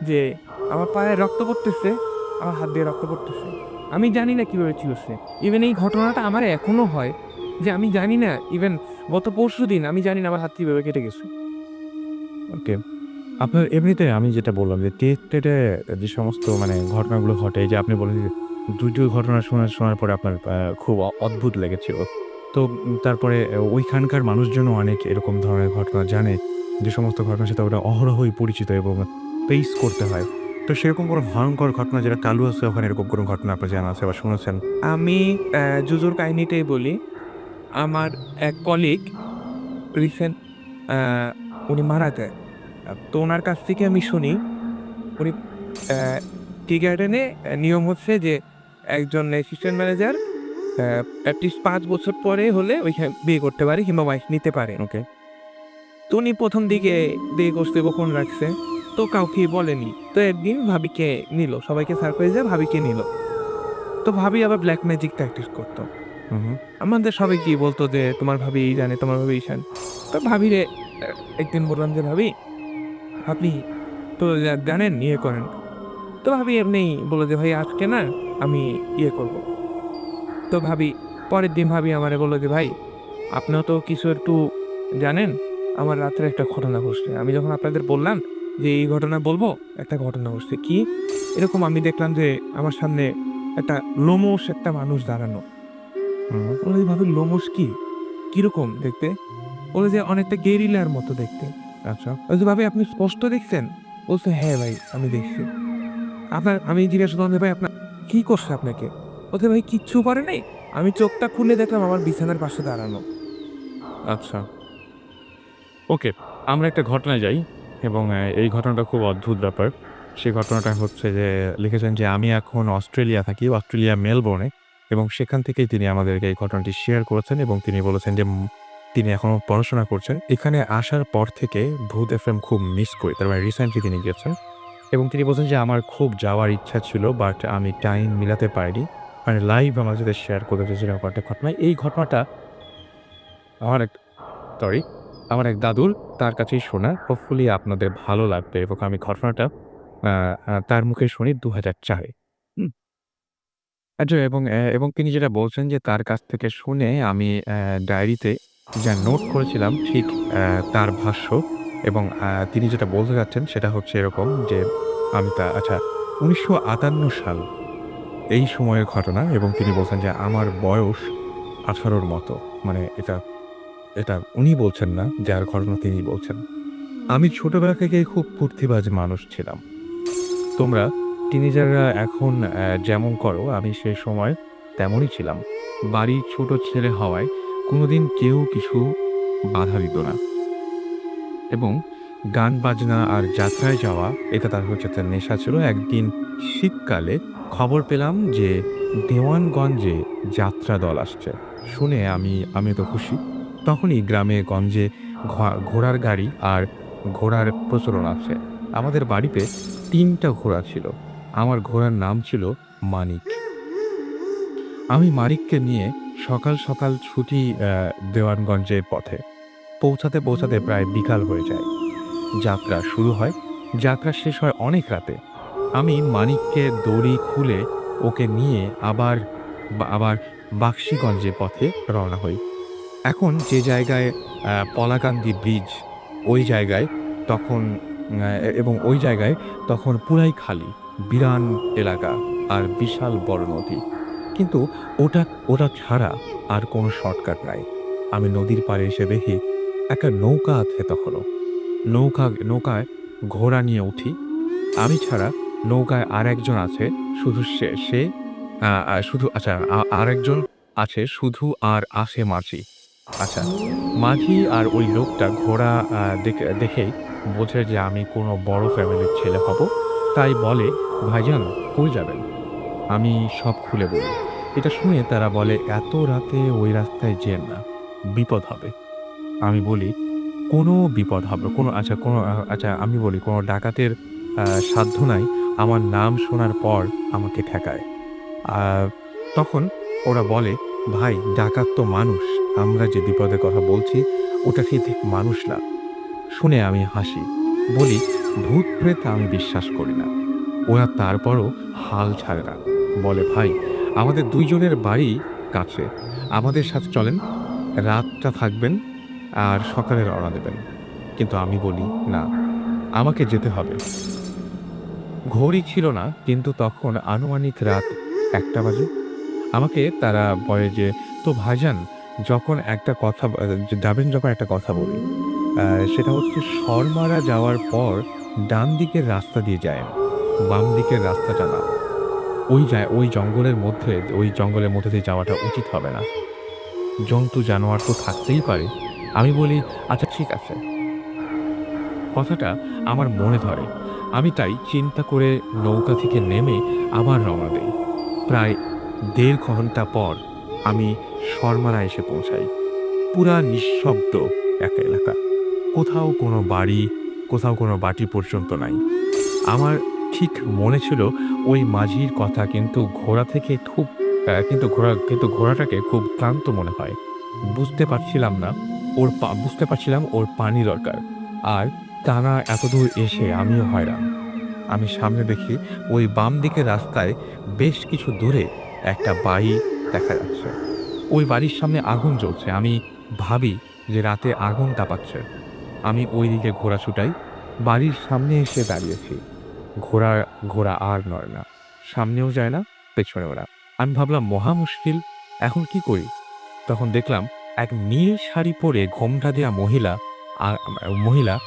যে আমার পায়ে রক্ত পড়তেছে, আমার হাত দিয়ে রক্ত পড়তেছে। আমি জানি না কিভাবে ছিঁড়ছে। ইভেন এই ঘটনাটা আমার এখনো হয় যে আমি জানি না, ইভেন গত পরশুদিন আমি জানি না আমার হাত কিভাবে কেটে গেছে। ওকে। আপনার এমনিতে আমি যেটা বললাম যে টেস্টেডে যে সমস্ত মানে ঘটনাগুলো ঘটে, এই যে আপনি বললেন যে ২ টো ঘটনা শোনার পরে আপনার খুব অদ্ভুত লেগেছিল। তো তো তারপরে ওইখানকার মানুষজনও অনেক এরকম ধরনের ঘটনা জানে, যে সমস্ত ঘটনার সাথে ওরা অহরহই পরিচিত এবং ফেস করতে হয়। তো সেরকম কোনো ভয়ঙ্কর ঘটনা যেটা চালু আছে ওখানে, এরকম কোনো ঘটনা আপনার জানা আছে বা শুনেছেন? আমি জুজুর কাহিনীটাই বলি। আমার এক কলিগ রিসেন্ট আ উনি মারা যায়। তো উনার কাছ থেকে আমি শুনি উনি অ্যা টি গার্ডেনে নিয়ম হচ্ছে যে একজন অ্যাসিস্ট্যান্ট ম্যানেজার এটলিস্ট ৫ বছর পরে হলে বিয়ে করতে পারে কিংবা ওয়াইফ নিতে পারে। ওকে। তো উনি ১ম দিকে বিয়ে করতে গোপন রাখছে। তো কাউকে বলেনি। তো একদিন ভাবিকে নিল। সবাইকে সারপ্রাইজ দিয়ে ভাবিকে নিল। তো ভাবি আবার ব্লাক ম্যাজিক প্র্যাকটিস করত। হুম, হুম। আমাদের সবাই গিয়ে বলত যে, "তোমার ভাবি এই জানে, তোমার ভাবি এই জানে।" তো ভাবিরে একদিন বললাম যে, "ভাবি, আপনি তো জানেন, ইয়ে করেন।" তো ভাবি এমনি বলল যে, "ভাই আজকে না আমি ইয়ে করব।" তো ভাবি পরের দিন ভাবি আমারে বলল যে, "ভাই, আপনিও তো কিছু একটু জানেন। আমার রাত্রে একটা ঘটনা ঘটছে। আমি যখন আপনাদের বললাম যে এই ঘটনা বলবো, একটা ঘটনা ঘটছে। কি? এরকম আমি দেখলাম যে আমার সামনে একটা লোমশ একটা মানুষ দাঁড়ানো।" হুম। বলল যে, "ভাবি লোমশ কি? কিরকম দেখতে?" বলল যে, "অনেকটা গেরিলার মতো দেখতে।" আচ্ছা। বলছি, "ভাবি আপনি স্পষ্ট দেখছেন?" বলছে, "হ্যাঁ ভাই, আমি দেখছি।" আমি জিজ্ঞাসা করলাম যে, "ভাই আপনার কি করছে আপনাকে?" বলছে, "ভাই কিচ্ছু করে নাই। আমি চোখটা খুলে দেখলাম আমার বিছানার পাশে দাঁড়ানো।" আচ্ছা। ওকে, আমরা একটা ঘটনায় যাই এবং এই ঘটনাটা খুব অদ্ভুত ব্যাপার। সেই ঘটনাটা হচ্ছে যে লিখেছেন যে আমি এখন অস্ট্রেলিয়া থাকি, অস্ট্রেলিয়া মেলবোর্নে, এবং সেখান থেকেই তিনি আমাদেরকে এই ঘটনাটি শেয়ার করেছেন এবং তিনি বলেছেন যে তিনি এখনো পড়াশোনা করছেন। এখানে আসার পর থেকে ভূত এফএম খুব মিস করি। তার মানে রিসেন্টলি তিনি গিয়েছেন এবং তিনি বলছেন যে আমার খুব যাওয়ার ইচ্ছা ছিল, বাট আমি টাইম মিলাতে পারিনি। মানে লাইভ আমার সাথে শেয়ার করতে চেয়েছিলেন কয়েকটা ঘটনা। এই ঘটনাটা আমার এক সরি, আমার এক দাদুর, তার কাছেই শোনা। হোপফুলি আপনাদের ভালো লাগবে এবং আমি ঘটনাটা আ আ তার মুখে শুনি ২০০৪ এ। হুম? আচ্ছা, এবং তিনি যেটা বলছেন যে তার কাছ থেকে শুনে আমি ডায়েরিতে যা নোট করেছিলাম ঠিক তার ভাষ্য, এবং তিনি যেটা বলতে চাচ্ছেন সেটা হচ্ছে এরকম যে আমি আচ্ছা, ১৯৫৮ সাল এই সময়ের ঘটনা, এবং তিনি বলছেন যে আমার বয়স ১৮ র মতো। মানে এটা এটা উনি বলছেন না, যার ঘটনা তিনি বলছেন। আমি ছোটবেলা থেকেই খুব ফুর্তিবাজ মানুষ ছিলাম। তোমরা টিনেজাররা এখন যেমন করো, আমি সেই সময় তেমনই ছিলাম। বাড়ির ছোট ছেলে হওয়ায় কোনোদিন কেউ কিছু বাধা দিত না, এবং গান বাজনা আর যাত্রায় যাওয়া এটা তার হচ্ছে একটা নেশা ছিল। একদিন শীতকালে খবর পেলাম যে দেওয়ানগঞ্জে যাত্রা দল আসছে। শুনে আমি তো খুশি। তখনই গ্রামে গঞ্জে ঘোড়ার গাড়ি আর ঘোড়ার প্রচলন আছে। আমাদের বাড়িতে ৩ টা ঘোড়া ছিল। আমার ঘোড়ার নাম ছিল মানিক। আমি মানিককে নিয়ে সকাল, সকাল ছুটি দেওয়ানগঞ্জের পথে। পৌঁছাতে প্রায় বিকাল হয়ে যায়। যাত্রা শুরু হয়। যাত্রা শেষ হয় অনেক রাতে। আমি মানিককে দড়ি খুলে ওকে নিয়ে আবার বাকশীগঞ্জের পথে রওনা হই। এখন যে জায়গায় পলাকান্দি ব্রিজ, ওই জায়গায় তখন এবং ওই জায়গায় তখন পুরাই খালি। বিরান এলাকা আর বিশাল বড় নদী। কিন্তু ওটা ওটা ছাড়া আর কোনো শর্টকাট নাই। আমি নদীর পাড়ে এসে দেখি একটা নৌকা আছে তখনও। নৌকায় ঘোড়া নিয়ে উঠি। আমি ছাড়া নৌকায় আরেকজন আছে। শুধু সে সে আ আ শুধু আচ্ছা, আরেকজন আছে শুধু, আর আসে মাঝি। আচ্ছা, মাঝি আর ওই লোকটা ঘোড়া দেখেই বোঝে যে আমি কোনো বড় ফ্যামিলির ছেলে হব। তাই বলে, "ভাইজান কই যাবেন?" আমি সব খুলে বলি। এটা শুনে তারা বলে, "এত রাতে ওই রাস্তায় যেয়েন না। বিপদ হবে।" আমি বলি, "কোনো বিপদ হবে, আচ্ছা আমি বলি, "কোনো ডাকাতের সাধ্য নাই আমার নাম শোনার পর আমাকে ঠেকায়।" আ তখন ওরা বলে, "ভাই ডাকাত তো মানুষ। আমরা যে বিপদের কথা বলছি ওটা ঠিক মানুষ না।" শুনে আমি হাসি। বলি, "ভূত-প্রেত আমি বিশ্বাস করি না।" ওরা তারপরও হাল ছাড়ে না। বলে, "ভাই আমাদের ২ জনের বাড়ি কাছে। আমাদের সাথে চলেন। রাতটা থাকবেন আর সকালে রওনা দেবেন।" কিন্তু আমি বলি, "না, আমাকে যেতে হবে।" ঘড়ি ছিল না, কিন্তু তখন আনুমানিক রাত ১টা বাজে। আমাকে তারা বলে যে, "তো ভাইজান যখন একটা কথা যাবেন যখন একটা কথা বলি, সেটা হচ্ছে শর্মারা যাওয়ার পর ডান দিকের রাস্তা দিয়ে যায়েন, বাম দিকের রাস্তাটা না। ওই জঙ্গলের মধ্যে দিয়ে যাওয়াটা উচিত হবে না। জন্তু জানোয়ার তো থাকতেই পারে। আমি বলি, আচ্ছা ঠিক আছে। কথাটা আমার মনে ধরে। আমি তাই চিন্তা করে নৌকা থেকে নেমে আবার রওনা দেই। প্রায় ১.৫ ঘন্টা পর আমি শর্মারা এসে পৌঁছাই। পুরা নিঃশব্দ একটা এলাকা। কোথাও কোনো বাড়ি, কোথাও কোনো বাটি পর্যন্ত নাই। আমার ঠিক মনে ছিল ওই মাঝির কথা, কিন্তু ঘোড়াটাকে খুব ক্লান্ত মনে হয়। বুঝতে পারছিলাম ওর পানি দরকার। আর টানা এতদূর এসে আমিও হয়রান। আমি সামনে দেখি ওই বাম দিকের রাস্তায় বেশ কিছু দূরে একটা বাড়ি দেখা যাচ্ছে। ওই বাড়ির সামনে আগুন জ্বলছে। আমি ভাবি যে রাতে আগুন তাপাচ্ছে। আমি ওই দিকে ঘোড়া ছুটাই। বাড়ির সামনে এসে দাঁড়িয়েছি। ঘোড়া আর নড়ে না। সামনেও যায় না, পেছনেও না। আমি ভাবলাম মহা মুশকিল, এখন কি করি? তখন দেখলাম এক নীল শাড়ি পরে ঘোমটা দেয়া মহিলা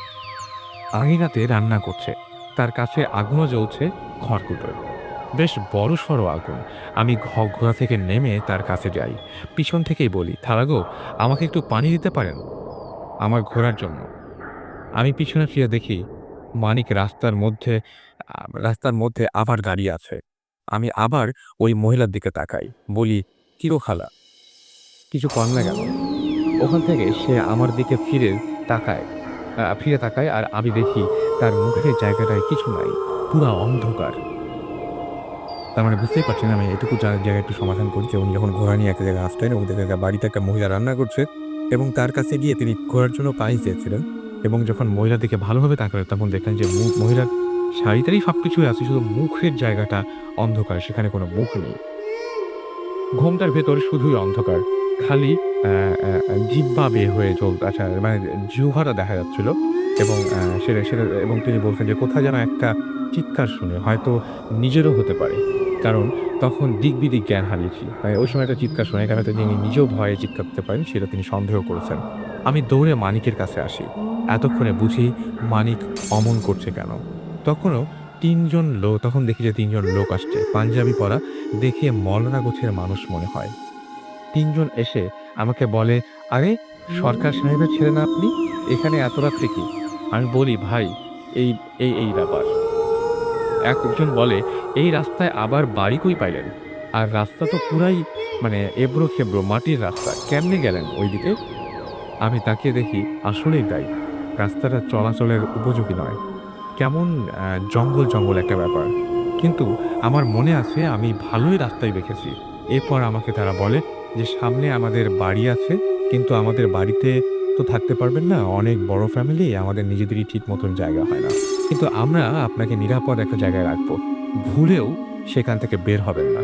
আঙিনাতে রান্না করছে। তার কাছে আগুনও জ্বলছে খড়কুটোয়। বেশ বড়সড় আগুন। আমি ঘোড়া থেকে নেমে তার কাছে যাই। পিছন থেকেই বলি, "থালাগো, আমাকে একটু পানি দিতে পারেন? আমার ঘোড়ার জন্য।" আমি পিছনে ফিরে দেখি মানিক রাস্তার মধ্যে আবার দাঁড়িয়ে আছে। আমি আবার ওই মহিলার দিকে তাকাই। বলি, "কি গো খালা, কিছু কর না কেন?" ওখান থেকে সে আমার দিকে ফিরে তাকায় আর আমি দেখি তার মুখের জায়গাটায় কিছু নাই। পুরা অন্ধকার। তার মানে বুঝতেই পারছেন আমি এটুকু জায়গায় একটু সমাধান করি যে উনি যখন ঘোড়া নিয়ে একটা জায়গায় আসতেন এবং দেখা বাড়িতে একটা মহিলা রান্না করছে এবং তার কাছে গিয়ে তিনি ঘোড়ার জন্য পানি চেয়েছিলেন এবং যখন মহিলার দিকে ভালোভাবে তাকালেন তখন দেখলেন যে মহিলার শাড়িটারই সবকিছুই আছে, শুধু মুখের জায়গাটা অন্ধকার, সেখানে কোনো মুখ নেই। ঘোমটার ভেতর শুধুই অন্ধকার, খালি জিহ্বা বের হয়ে আচ্ছা মানে জিহ্বাটা দেখা যাচ্ছিল এবং সেটা এবং তিনি বলছেন যে কোথায় যেন একটা চিৎকার শুনে, হয়তো নিজেরও হতে পারে। কারণ তখন দিক-বিদিক জ্ঞান হারিয়েছি। ওই সময় একটা চিৎকার শুনে এখানে হয়তো তিনি নিজেও ভয়ে চিৎকার করতে পারেন, সেটা তিনি সন্দেহ করেছেন। আমি দৌড়ে মানিকের কাছে আসি। এতক্ষণে বুঝি মানিক অমন করছে কেন। তখন দেখি যে ৩ জন লোক আসছে, পাঞ্জাবি পরা, দেখে মলনা গোছের মানুষ মনে হয়। ৩ জন এসে আমাকে বলে, "আরে সরকার সাহেবের ছেলে না আপনি? এখানে এত রাত্রে কি?" আমি বলি, "ভাই, এই ব্যাপার।" একজন বলে, "এই রাস্তায় আবার বাড়ি কই পাইলেন? আর রাস্তা তো পুরাই মানে এবড়ো-খেবড়ো মাটির রাস্তা। কেমনে গেলেন ওইদিকে?" আমি তাকিয়ে দেখি আসলেই তাই। রাস্তাটা চলাচলের উপযোগী নয়। কেমন জঙ্গল একটা ব্যাপার। কিন্তু আমার মনে আছে আমি ভালোই রাস্তায় দেখেছি। এরপর আমাকে তারা বলে যে সামনে আমাদের বাড়ি আছে, কিন্তু আমাদের বাড়িতে তো থাকতে পারবেন না। অনেক বড় ফ্যামিলি, আমাদের নিজেদেরই ঠিক মতন জায়গা হয় না। কিন্তু আমরা আপনাকে নিরাপদ একটা জায়গায় রাখবো। ভুলেও সেখান থেকে বের হবেন না।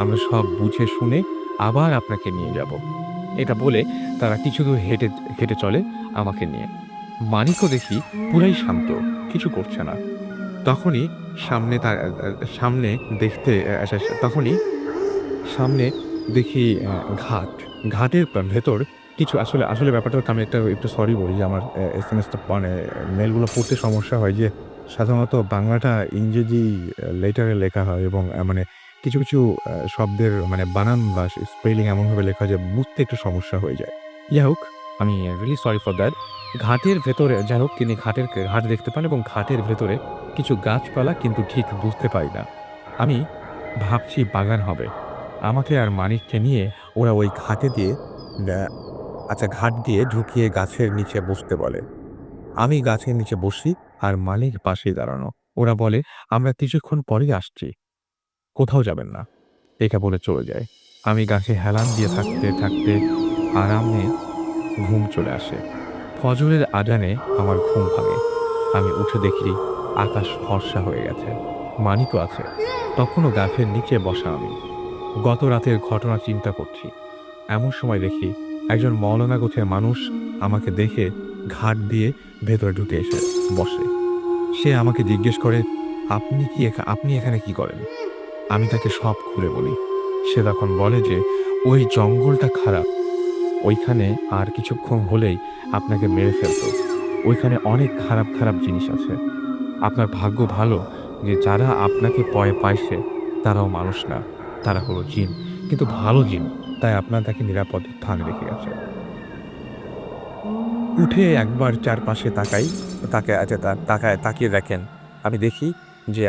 আমরা সব বুঝে শুনে আবার আপনাকে নিয়ে যাব। এটা বলে তারা কিছু দূর হেঁটে চলে আমাকে নিয়ে। মানিকও দেখি পুরাই শান্ত, কিছু করছে না। তখনই সামনে তার সামনে দেখতে আচ্ছা তখনই সামনে দেখি ঘাট। ঘাটের ভেতর কিছু আসলে ব্যাপারটা হচ্ছে, আমি একটু সরি বলি যে আমার এসএমএসটা মানে মেইলগুলো পড়তে সমস্যা হয় যে সাধারণত বাংলাটা ইংরেজি লেটারে লেখা হয় এবং মানে কিছু শব্দের মানে বানান বা স্পেলিং এমনভাবে লেখা হয় যে বুঝতে একটু সমস্যা হয়ে যায়। যাই হোক, আমি রিয়েলি সরি ফর দ্যাট। ঘাটের ভেতরে যাই হোক তিনি ঘাট দেখতে পান এবং ঘাটের ভেতরে কিছু গাছপালা, কিন্তু ঠিক বুঝতে পারি না। আমি ভাবছি বাগান হবে। আমাকে আর মানিককে নিয়ে ওরা ওই ঘাট দিয়ে ঢুকিয়ে গাছের নিচে বসতে বলে। আমি গাছের নিচে বসি আর মালিক পাশেই দাঁড়ানো। ওরা বলে, "আমরা কিছুক্ষণ পরেই আসছি। কোথাও যাবেন না।" এটা বলে চলে যায়। আমি গাছে হেলান দিয়ে থাকতে আরামে ঘুম চলে আসে। ফজরের আজানে আমার ঘুম ভাঙে। আমি উঠে দেখি আকাশ ফর্সা হয়ে গেছে। মানিকও আছে। তখনও গাছের নিচে বসা আমি। গত রাতের ঘটনা চিন্তা করছি। এমন সময় দেখি একজন মওলানা গোছের মানুষ আমাকে দেখে ঘাট দিয়ে ভেতরে ঢুকে এসে বসে। সে আমাকে জিজ্ঞেস করে, আপনি এখানে কি করেন?" আমি তাকে সব খুলে বলি। সে তখন বলে যে ওই জঙ্গলটা খারাপ, ওইখানে আর কিছুক্ষণ হলেই আপনাকে মেরে ফেলতো। ওইখানে অনেক খারাপ, খারাপ জিনিস আছে। আপনার ভাগ্য ভালো যে যারা আপনাকে ভয় পাইছে তারাও মানুষ না, তারা হলো জিন। কিন্তু ভালো জিন। তাই আপনার তাকে নিরাপদ স্থানে রেখে গেছে। উঠে একবার চারপাশে তাকাই, তাকিয়ে দেখেন। আমি দেখি যে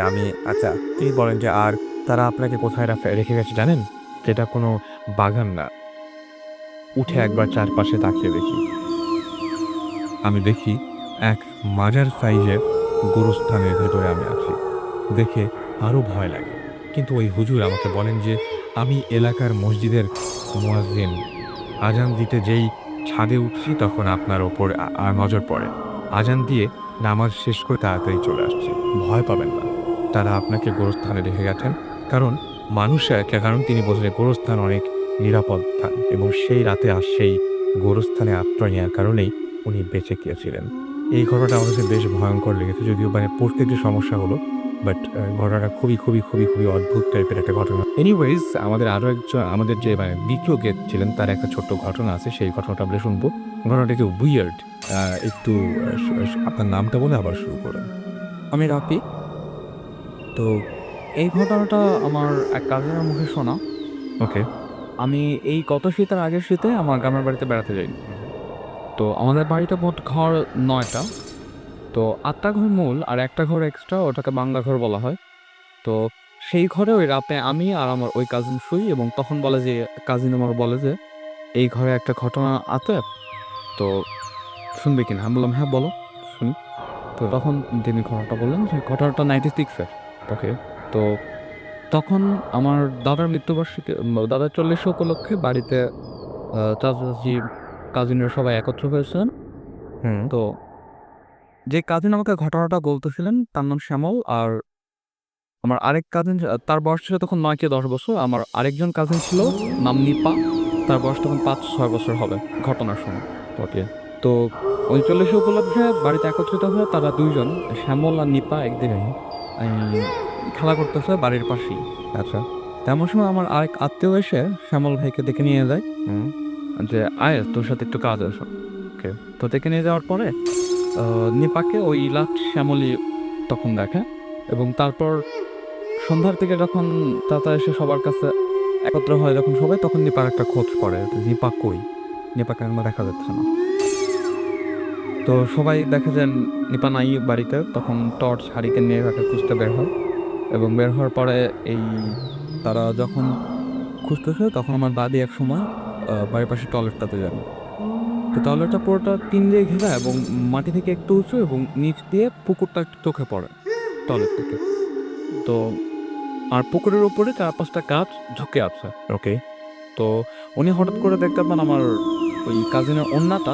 আচ্ছা, তিনি বলেন যে আর তারা আপনাকে কোথায় রেখে গেছে জানেন? এটা কোনো বাগান না। উঠে একবার চারপাশে তাকিয়ে দেখি। আমি দেখি এক মাজার সাইজের গোরস্থানের ভেতরে আমি আছি। দেখে আরো ভয় লাগে। কিন্তু ওই হুজুর আমাকে বলেন যে আমি এলাকার মসজিদের মুয়াজ্জিন। আজান দিতে যেই ছাদে উঠছি তখন আপনার ওপর নজর পড়ে। আজান দিয়ে নামাজ শেষ করে তাড়াতাড়ি চলে আসছি। ভয় পাবেন না। তারা আপনাকে গোরস্থানে রেখে গেছেন। কারণ তিনি বলছেন গোরস্থান অনেক নিরাপদ স্থান এবং সেই রাতে সেই গোরস্থানে আশ্রয় নেওয়ার কারণেই উনি বেঁচে গিয়েছিলেন। এই ঘটনাটা আমার কাছে বেশ ভয়ংকর লেগেছে। যদিও পড়তে একটু সমস্যা হলো। বাট ঘটনাটা খুবই অদ্ভুত টাইপের একটা ঘটনা। এনিওয়েজ আমাদের যে দ্বিতীয় গেস্ট ছিলেন তার একটা ছোট্ট ঘটনা আছে। সেই ঘটনাটা আমরা শুনবো। ঘটনাটা একটু উইয়ার্ড। একটু আপনার নামটা বলে আবার শুরু করেন। আমি রাফি। তো এই ঘটনাটা আমার এক কাজিনের মুখে শোনা। ওকে। আমি এই গত শীতের আগের শীতে আমার গ্রামের বাড়িতে বেড়াতে যাই। তো আমাদের বাড়িতে মোট ঘর ৯ টা। তো ৮ টা ঘর মূল আর একটা ঘর এক্সট্রা, ওটাকে বাংলা ঘর বলা হয়। তো সেই ঘরে ওই রাতে আমি আর আমার ওই কাজিন শুই এবং তখন কাজিন আমার বলে যে এই ঘরে একটা ঘটনা আছে, তো শুনবে কিনা? আমি বললাম হ্যাঁ বলো, শুনি। তো তখন তিনি ঘটনাটা বললেন যে ঘটনাটা 96-এর। ওকে। তো তখন আমার দাদার মৃত্যুবার্ষিকী, দাদার 40 উপলক্ষে বাড়িতে চাচা-চাচী, কাজিনরা সবাই একত্র হয়েছিলেন। হুম। তো যে কাজিন আমাকে ঘটনাটা বলতেছিলেন তার নাম শ্যামল। আর আমার আরেক কাজিন, তার বয়স ছিল তখন ৯ কি ১০ বছর। আমার আরেকজন কাজিন ছিল, নাম নিপা। তার বয়স তখন ৫-৬ বছর হবে ঘটনার সময়। ওকে। তো ওই ৪০ উপলক্ষে বাড়িতে একত্রিত হয়ে তারা ২ জন, শ্যামল আর নিপা, একদিনে খেলা করতেছে বাড়ির পাশেই। আচ্ছা। তেমন সময় আমার আরেক আত্মীয় এসে শ্যামল ভাইকে ডেকে নিয়ে যায় হুম। যে, "আয়, তোর সাথে একটু কাজ আছে।" ওকে। তো ডেকে নিয়ে যাওয়ার পরে নিপাকে ওই লাস্ট শ্যামলই তখন দেখে এবং তারপর সন্ধ্যার দিকে যখন চাচা এসে সবার কাছে একত্র হয় যখন সবাই, তখন নিপার একটা খোঁজ করে যে নিপা কই? নিপাকে এখনো দেখা যাচ্ছে না। তো সবাই দেখে যে নিপা নাই বাড়িতে। তখন টর্চ হারিকেন নিয়ে তাকে খুঁজতে বের হয় এবং বের হওয়ার পরে তারা যখন খুঁজতেছে তখন আমার দাদি একসময় বাড়ির পাশে টয়লেটটাতে যান। তো টয়লেটটা পুরোটা টিন দিয়ে ঘেরা এবং মাটি থেকে একটু উঁচু এবং নিচ দিয়ে পুকুরটা একটু চোখে পড়ে টয়লেট থেকে। তো আর পুকুরের উপরে ৪-৫টা গাছ ঝুঁকে আছে। ওকে। তো উনি হঠাৎ করে দেখতে পান আমার ওই কাজিনের ওড়নাটা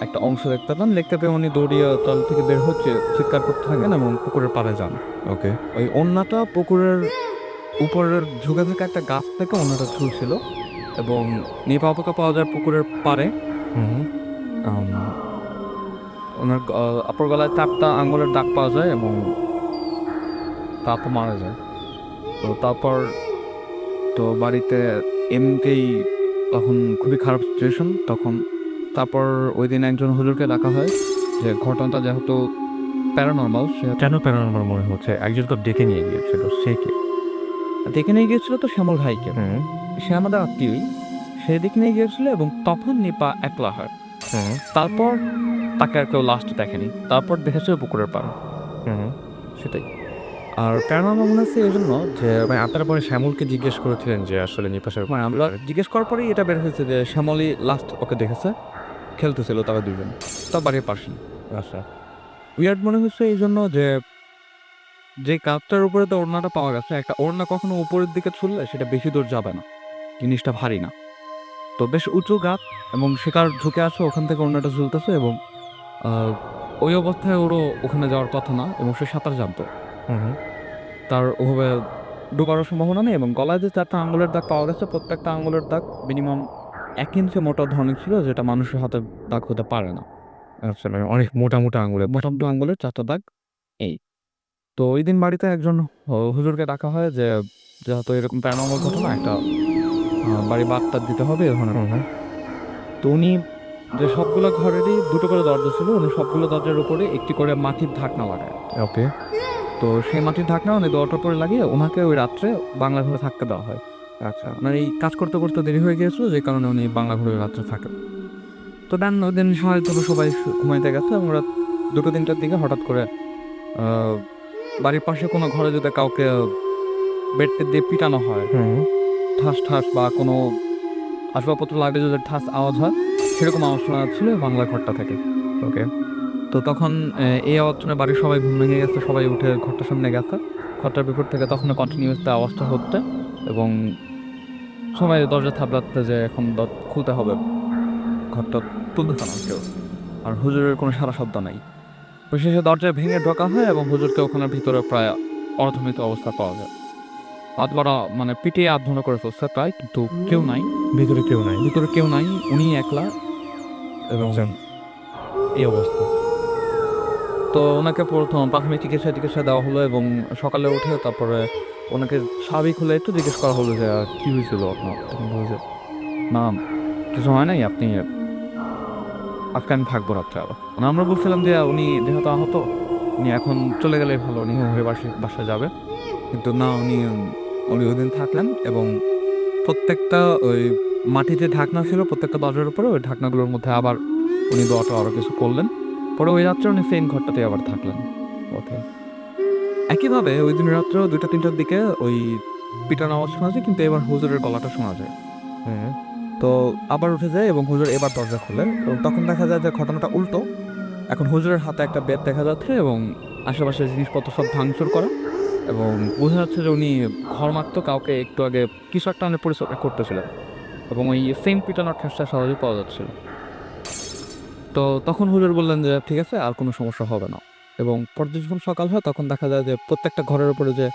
একটা অংশ দেখতে পান। দেখতে পেয়ে উনি দৌড়িয়ে টয়লেট থেকে বের হচ্ছে, চিৎকার করতে থাকেন এবং পুকুরের পাড়ে যান। ওকে। ওই ওড়নাটা পুকুরের উপরের ঝুঁকে থাকা একটা গাছ থেকে ওড়নাটা ঝুলছিল এবং নিপা আপাকে পাওয়া যায় পুকুরের পাড়ে। হুম। আম ওনার অপর গলায় ৪টা আঙুলের দাগ পাওয়া যায় এবং আপা মারা যায়। তো তারপর তো বাড়িতে এমনিতেই তখন খুবই খারাপ সিচুয়েশন। তারপর ওইদিন একজন হুজুরকে ডাকা হয় যে ঘটনাটা যেহেতু প্যারানরমাল, সে কেন প্যারানরমাল মনে হচ্ছে? একজন তো ডেকে নিয়ে গিয়েছিল। সে কে? দেখে নিয়ে গিয়েছিল তো শ্যামল ভাইকে। হুম। সে আমাদের আত্মীয়ই। সে দেখে নিয়ে গিয়েছিল এবং তখন নিপা একলা হয়। হুম। তারপর তাকে আর কেউ লাস্ট দেখেনি। তারপর দেখেছে পুকুরের পাড়ে। হুম। সেটাই। আর প্যারানরমাল মনে হচ্ছে এজন্য যে আপনারা পরে শ্যামলকে জিজ্ঞেস করেছিলেন যে আসলে নিপাশের মানে আমরা জিজ্ঞেস করার পরেই এটা বের হয়েছে যে শ্যামলই লাস্ট ওকে দেখেছে। খেলতেছিল তারা ২ জন। তার বাড়ির পাশেই। আচ্ছা। উইয়ার্ড মনে হচ্ছে এইজন্য যে কাপটার উপরে তো ওড়নাটা পাওয়া গেছে, একটা ওড়না কখনো উপরের দিকে ছুললে সেটা বেশি দূর যাবে না। জিনিসটা ভারী না। তো বেশ উঁচু গাছ এবং শিকার ঝুঁকে আছে, ওখান থেকে ওড়নাটা ঝুলতেছে এবং আ ওই অবস্থায় ওরও ওখানে যাওয়ার কথা না এবং সে সাঁতার জানতো। হুম। তার ওভাবে ডুবারও সম্ভাবনা নেই এবং গলায় যে ৪টা আঙুলের দাগ পাওয়া গেছে, প্রত্যেকটা আঙুলের দাগ মিনিমাম ১ ইঞ্চি মোটা ধরনের ছিল, যেটা মানুষের হাতের দাগ হতে পারে না। আচ্ছা, অনেক মোটা আঙুলের। মোটামুটি আঙুলের ৪টা দাগ এই। তো ঐদিন বাড়িতে একজন হুজুরকে ডাকা হয় যে যেহেতু এরকম প্যারানরমাল ঘটনা, একটা বাড়ি বার্তা দিতে হবে এ ধরনের হুম। কথা। তো উনি যে সবগুলো ঘরেরই দুটো করে দরজা ছিল, উনি সবগুলো দরজার উপরে একটি করে মাটির ঢাকনা লাগায়। ওকে। তো সেই মাটির ঢাকনা উনি দরজার উপরে লাগিয়ে ওনাকে ওই রাত্রে বাংলা ঘরে থাকতে দেওয়া হয়। আচ্ছা। আপনার এই কাজ করতে করতে দেরি হয়ে গিয়েছিল, যে কারণে উনি বাংলা ঘরে রাত্রে থাকেন। তো দেন ওই দিন হয়তো সবাই ঘুমাইতে গেছে এবং রাত 2-3টার দিকে হঠাৎ করে বাড়ির পাশে কোনো ঘরে যদি কাউকে বেড টেড দিয়ে পিটানো হয়, হুম। ঠাস ঠাস বা কোনো আসবাবপত্র লাগলে যদি ঠাস আওয়াজ হয়, সেরকম আওয়াজ শোনা যাচ্ছিল বাংলা ঘরটা থেকে। ওকে। তো তখন এই আওয়াজ শুনে বাড়ির সবাই ঘুম ভেঙে গেছে, সবাই উঠে ঘরটার সামনে গেছে। ঘরটার বিপর থেকে তখন কন্টিনিউয়াস আওয়াজটা হচ্ছে এবং সবাই দরজা থাপড়াচ্ছে যে এখন খুলতে হবে, ঘরটা তুলতেছে না কেউ, আর হুজুরের কোনো সারা শব্দ নাই। তো শেষে দরজা ভেঙে ঢোকা হয় এবং হুজুরকে ওখানে ভিতরে প্রায় অর্ধমৃত অবস্থা পাওয়া যায়। হাত বাড়া মানে পিটিয়ে আধমন করে ফেলছে প্রায়, কিন্তু কেউ নাই, ভিতরে কেউ নাই। ভিতরে কেউ নাই, উনি একলা এবং এই অবস্থা। তো ওনাকে প্রথম প্রাথমিক চিকিৎসা দেওয়া হলো এবং সকালে উঠে তারপরে ওনাকে স্বাভাবিক হলে একটু জিজ্ঞেস করা হলো যে কি হয়েছিল আপনার। তখন বলল যে না কিছু হয় নাই, আপনি আজকে আমি থাকবো রাত্রে আরো। মানে আমরা বলছিলাম যে উনি যেহেতু আহত, উনি এখন চলে গেলেই ভালো, উনি হয়ে বাসায় যাবে, কিন্তু না, উনি উনি ওই দিন থাকলেন এবং প্রত্যেকটা ওই মাটিতে ঢাকনা ছিল প্রত্যেকটা দরজার উপরে, ওই ঢাকনাগুলোর মধ্যে আবার উনি দোয়াটা আরো কিছু করলেন। পরে ওই রাত্রে উনি সেম ঘরটাতে আবার থাকলেন। ওকে। একইভাবে ওই দিন রাত্রেও 2টা-3টার দিকে ওই পিটার আওয়াজ শোনা যায়, কিন্তু এবার হুজুরের গলাটা শোনা যায়। হুম। তো আবার উঠে যায় এবং হুজুর এবার দরজা খোলে এবং তখন দেখা যায় যে ঘটনাটা উল্টো। এখন হুজুরের হাতে একটা বেত দেখা যাচ্ছে এবং আশেপাশের জিনিসপত্র সব ভাঙচুর করা, এবং বোঝা যাচ্ছে যে উনি ঘর মারতো কাউকে একটু আগে কিছু একটা পরিচর্যা করতেছিলেন এবং ওই সেম পিটানোর ঠেসটা সহজেই পাওয়া যাচ্ছিল। তো তখন হুজুর বললেন যে ঠিক আছে, আর কোনো সমস্যা হবে না। এবং পরদিন যখন সকাল হয় তখন দেখা যায় যে প্রত্যেকটা ঘরের উপরে যে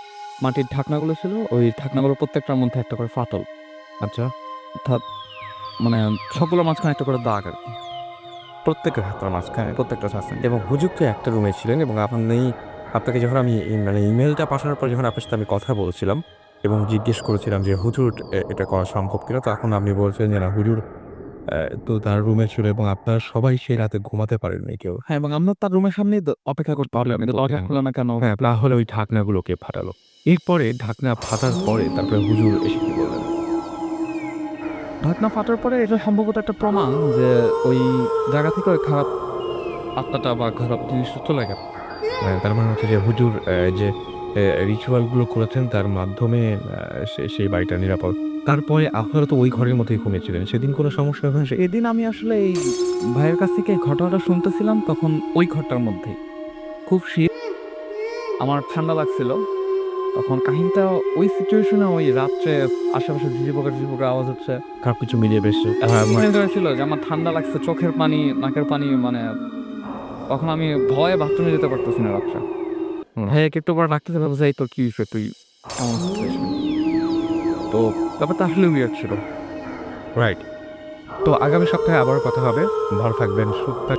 মাটির ঢাকনাগুলো ছিল, ওই ঢাকনাগুলো প্রত্যেকটার মধ্যে একটা করে ফাটল, আচ্ছা। অর্থাৎ মানে সবগুলোর মাঝখানে একটা করে দাগ আর কি। প্রত্যেকের হাতের মাঝখানে প্রত্যেকটা শাসন এবং হুজুর তো একটা রুমে ছিলেন এবং আপনাকে যখন আমি মানে ইমেলটা পাঠানোর পর যখন আপনার সাথে আমি কথা বলছিলাম এবং জিজ্ঞেস করেছিলাম যে হুজুর এটা করা সম্ভব কিনা, তখন আপনি বলছিলেন যে না হুজুর তো তার রুমে ছিল এবং আপনারা সবাই সেই রাতে ঘুমাতে পারেননি কেউ। হ্যাঁ, এবং আমরা তার রুমের সামনেই অপেক্ষা করতে পারলাম, দরজা খুলো না কেন। হ্যাঁ, তাহলে ওই ঢাকনাগুলোকে ফাটালো। এরপরে ঢাকনা ফাটার পরে তারপরে হুজুর এসে কি বললেন? ঢাকনা ফাটার পরে এটা সম্ভবত একটা প্রমাণ যে ওই জায়গা থেকে ওই খারাপ আত্মাটা বা খারাপ জিনিসটা চলে গেল। তার মানে হচ্ছে যে হুজুর যে রিচুয়াল গুলো করেছেন তার মাধ্যমে সেই বাড়িটা নিরাপদ। তারপরে আপনারা তো ওই ঘরের মধ্যেই ঘুমিয়েছিলেন। সেদিন কোনো সমস্যা হয়েছে? এদিন আমি আসলে এই ভাইয়ের কাছ থেকে ঘটনাটা শুনতেছিলাম, তখন ওই ঘরটার মধ্যে খুব শীত, আমার ঠান্ডা লাগছিল। তখন কাহিনীটা ওই সিচুয়েশনে ওই রাত্রে আশেপাশে ঝিঝিপোকার আওয়াজ হচ্ছে, খারাপ কিছু মিলিয়ে বেশ ছিল যে আমার ঠান্ডা লাগছে, চোখের পানি নাকের পানি, মানে তখন আমি ভয়ে বাথরুমে যেতে পারতেছি না রাত্রে। হ্যাঁ, একটু পর ডাকতেছে, ভাবছে এই তোর কি হয়েছে, তুই এমন করছিস?" তো ব্যাপারটা আসলে উইয়ার্ড ছিল। রাইট। তো আগামী সপ্তাহে আবারও কথা হবে। ভালো থাকবেন, সুস্থ থাকবেন।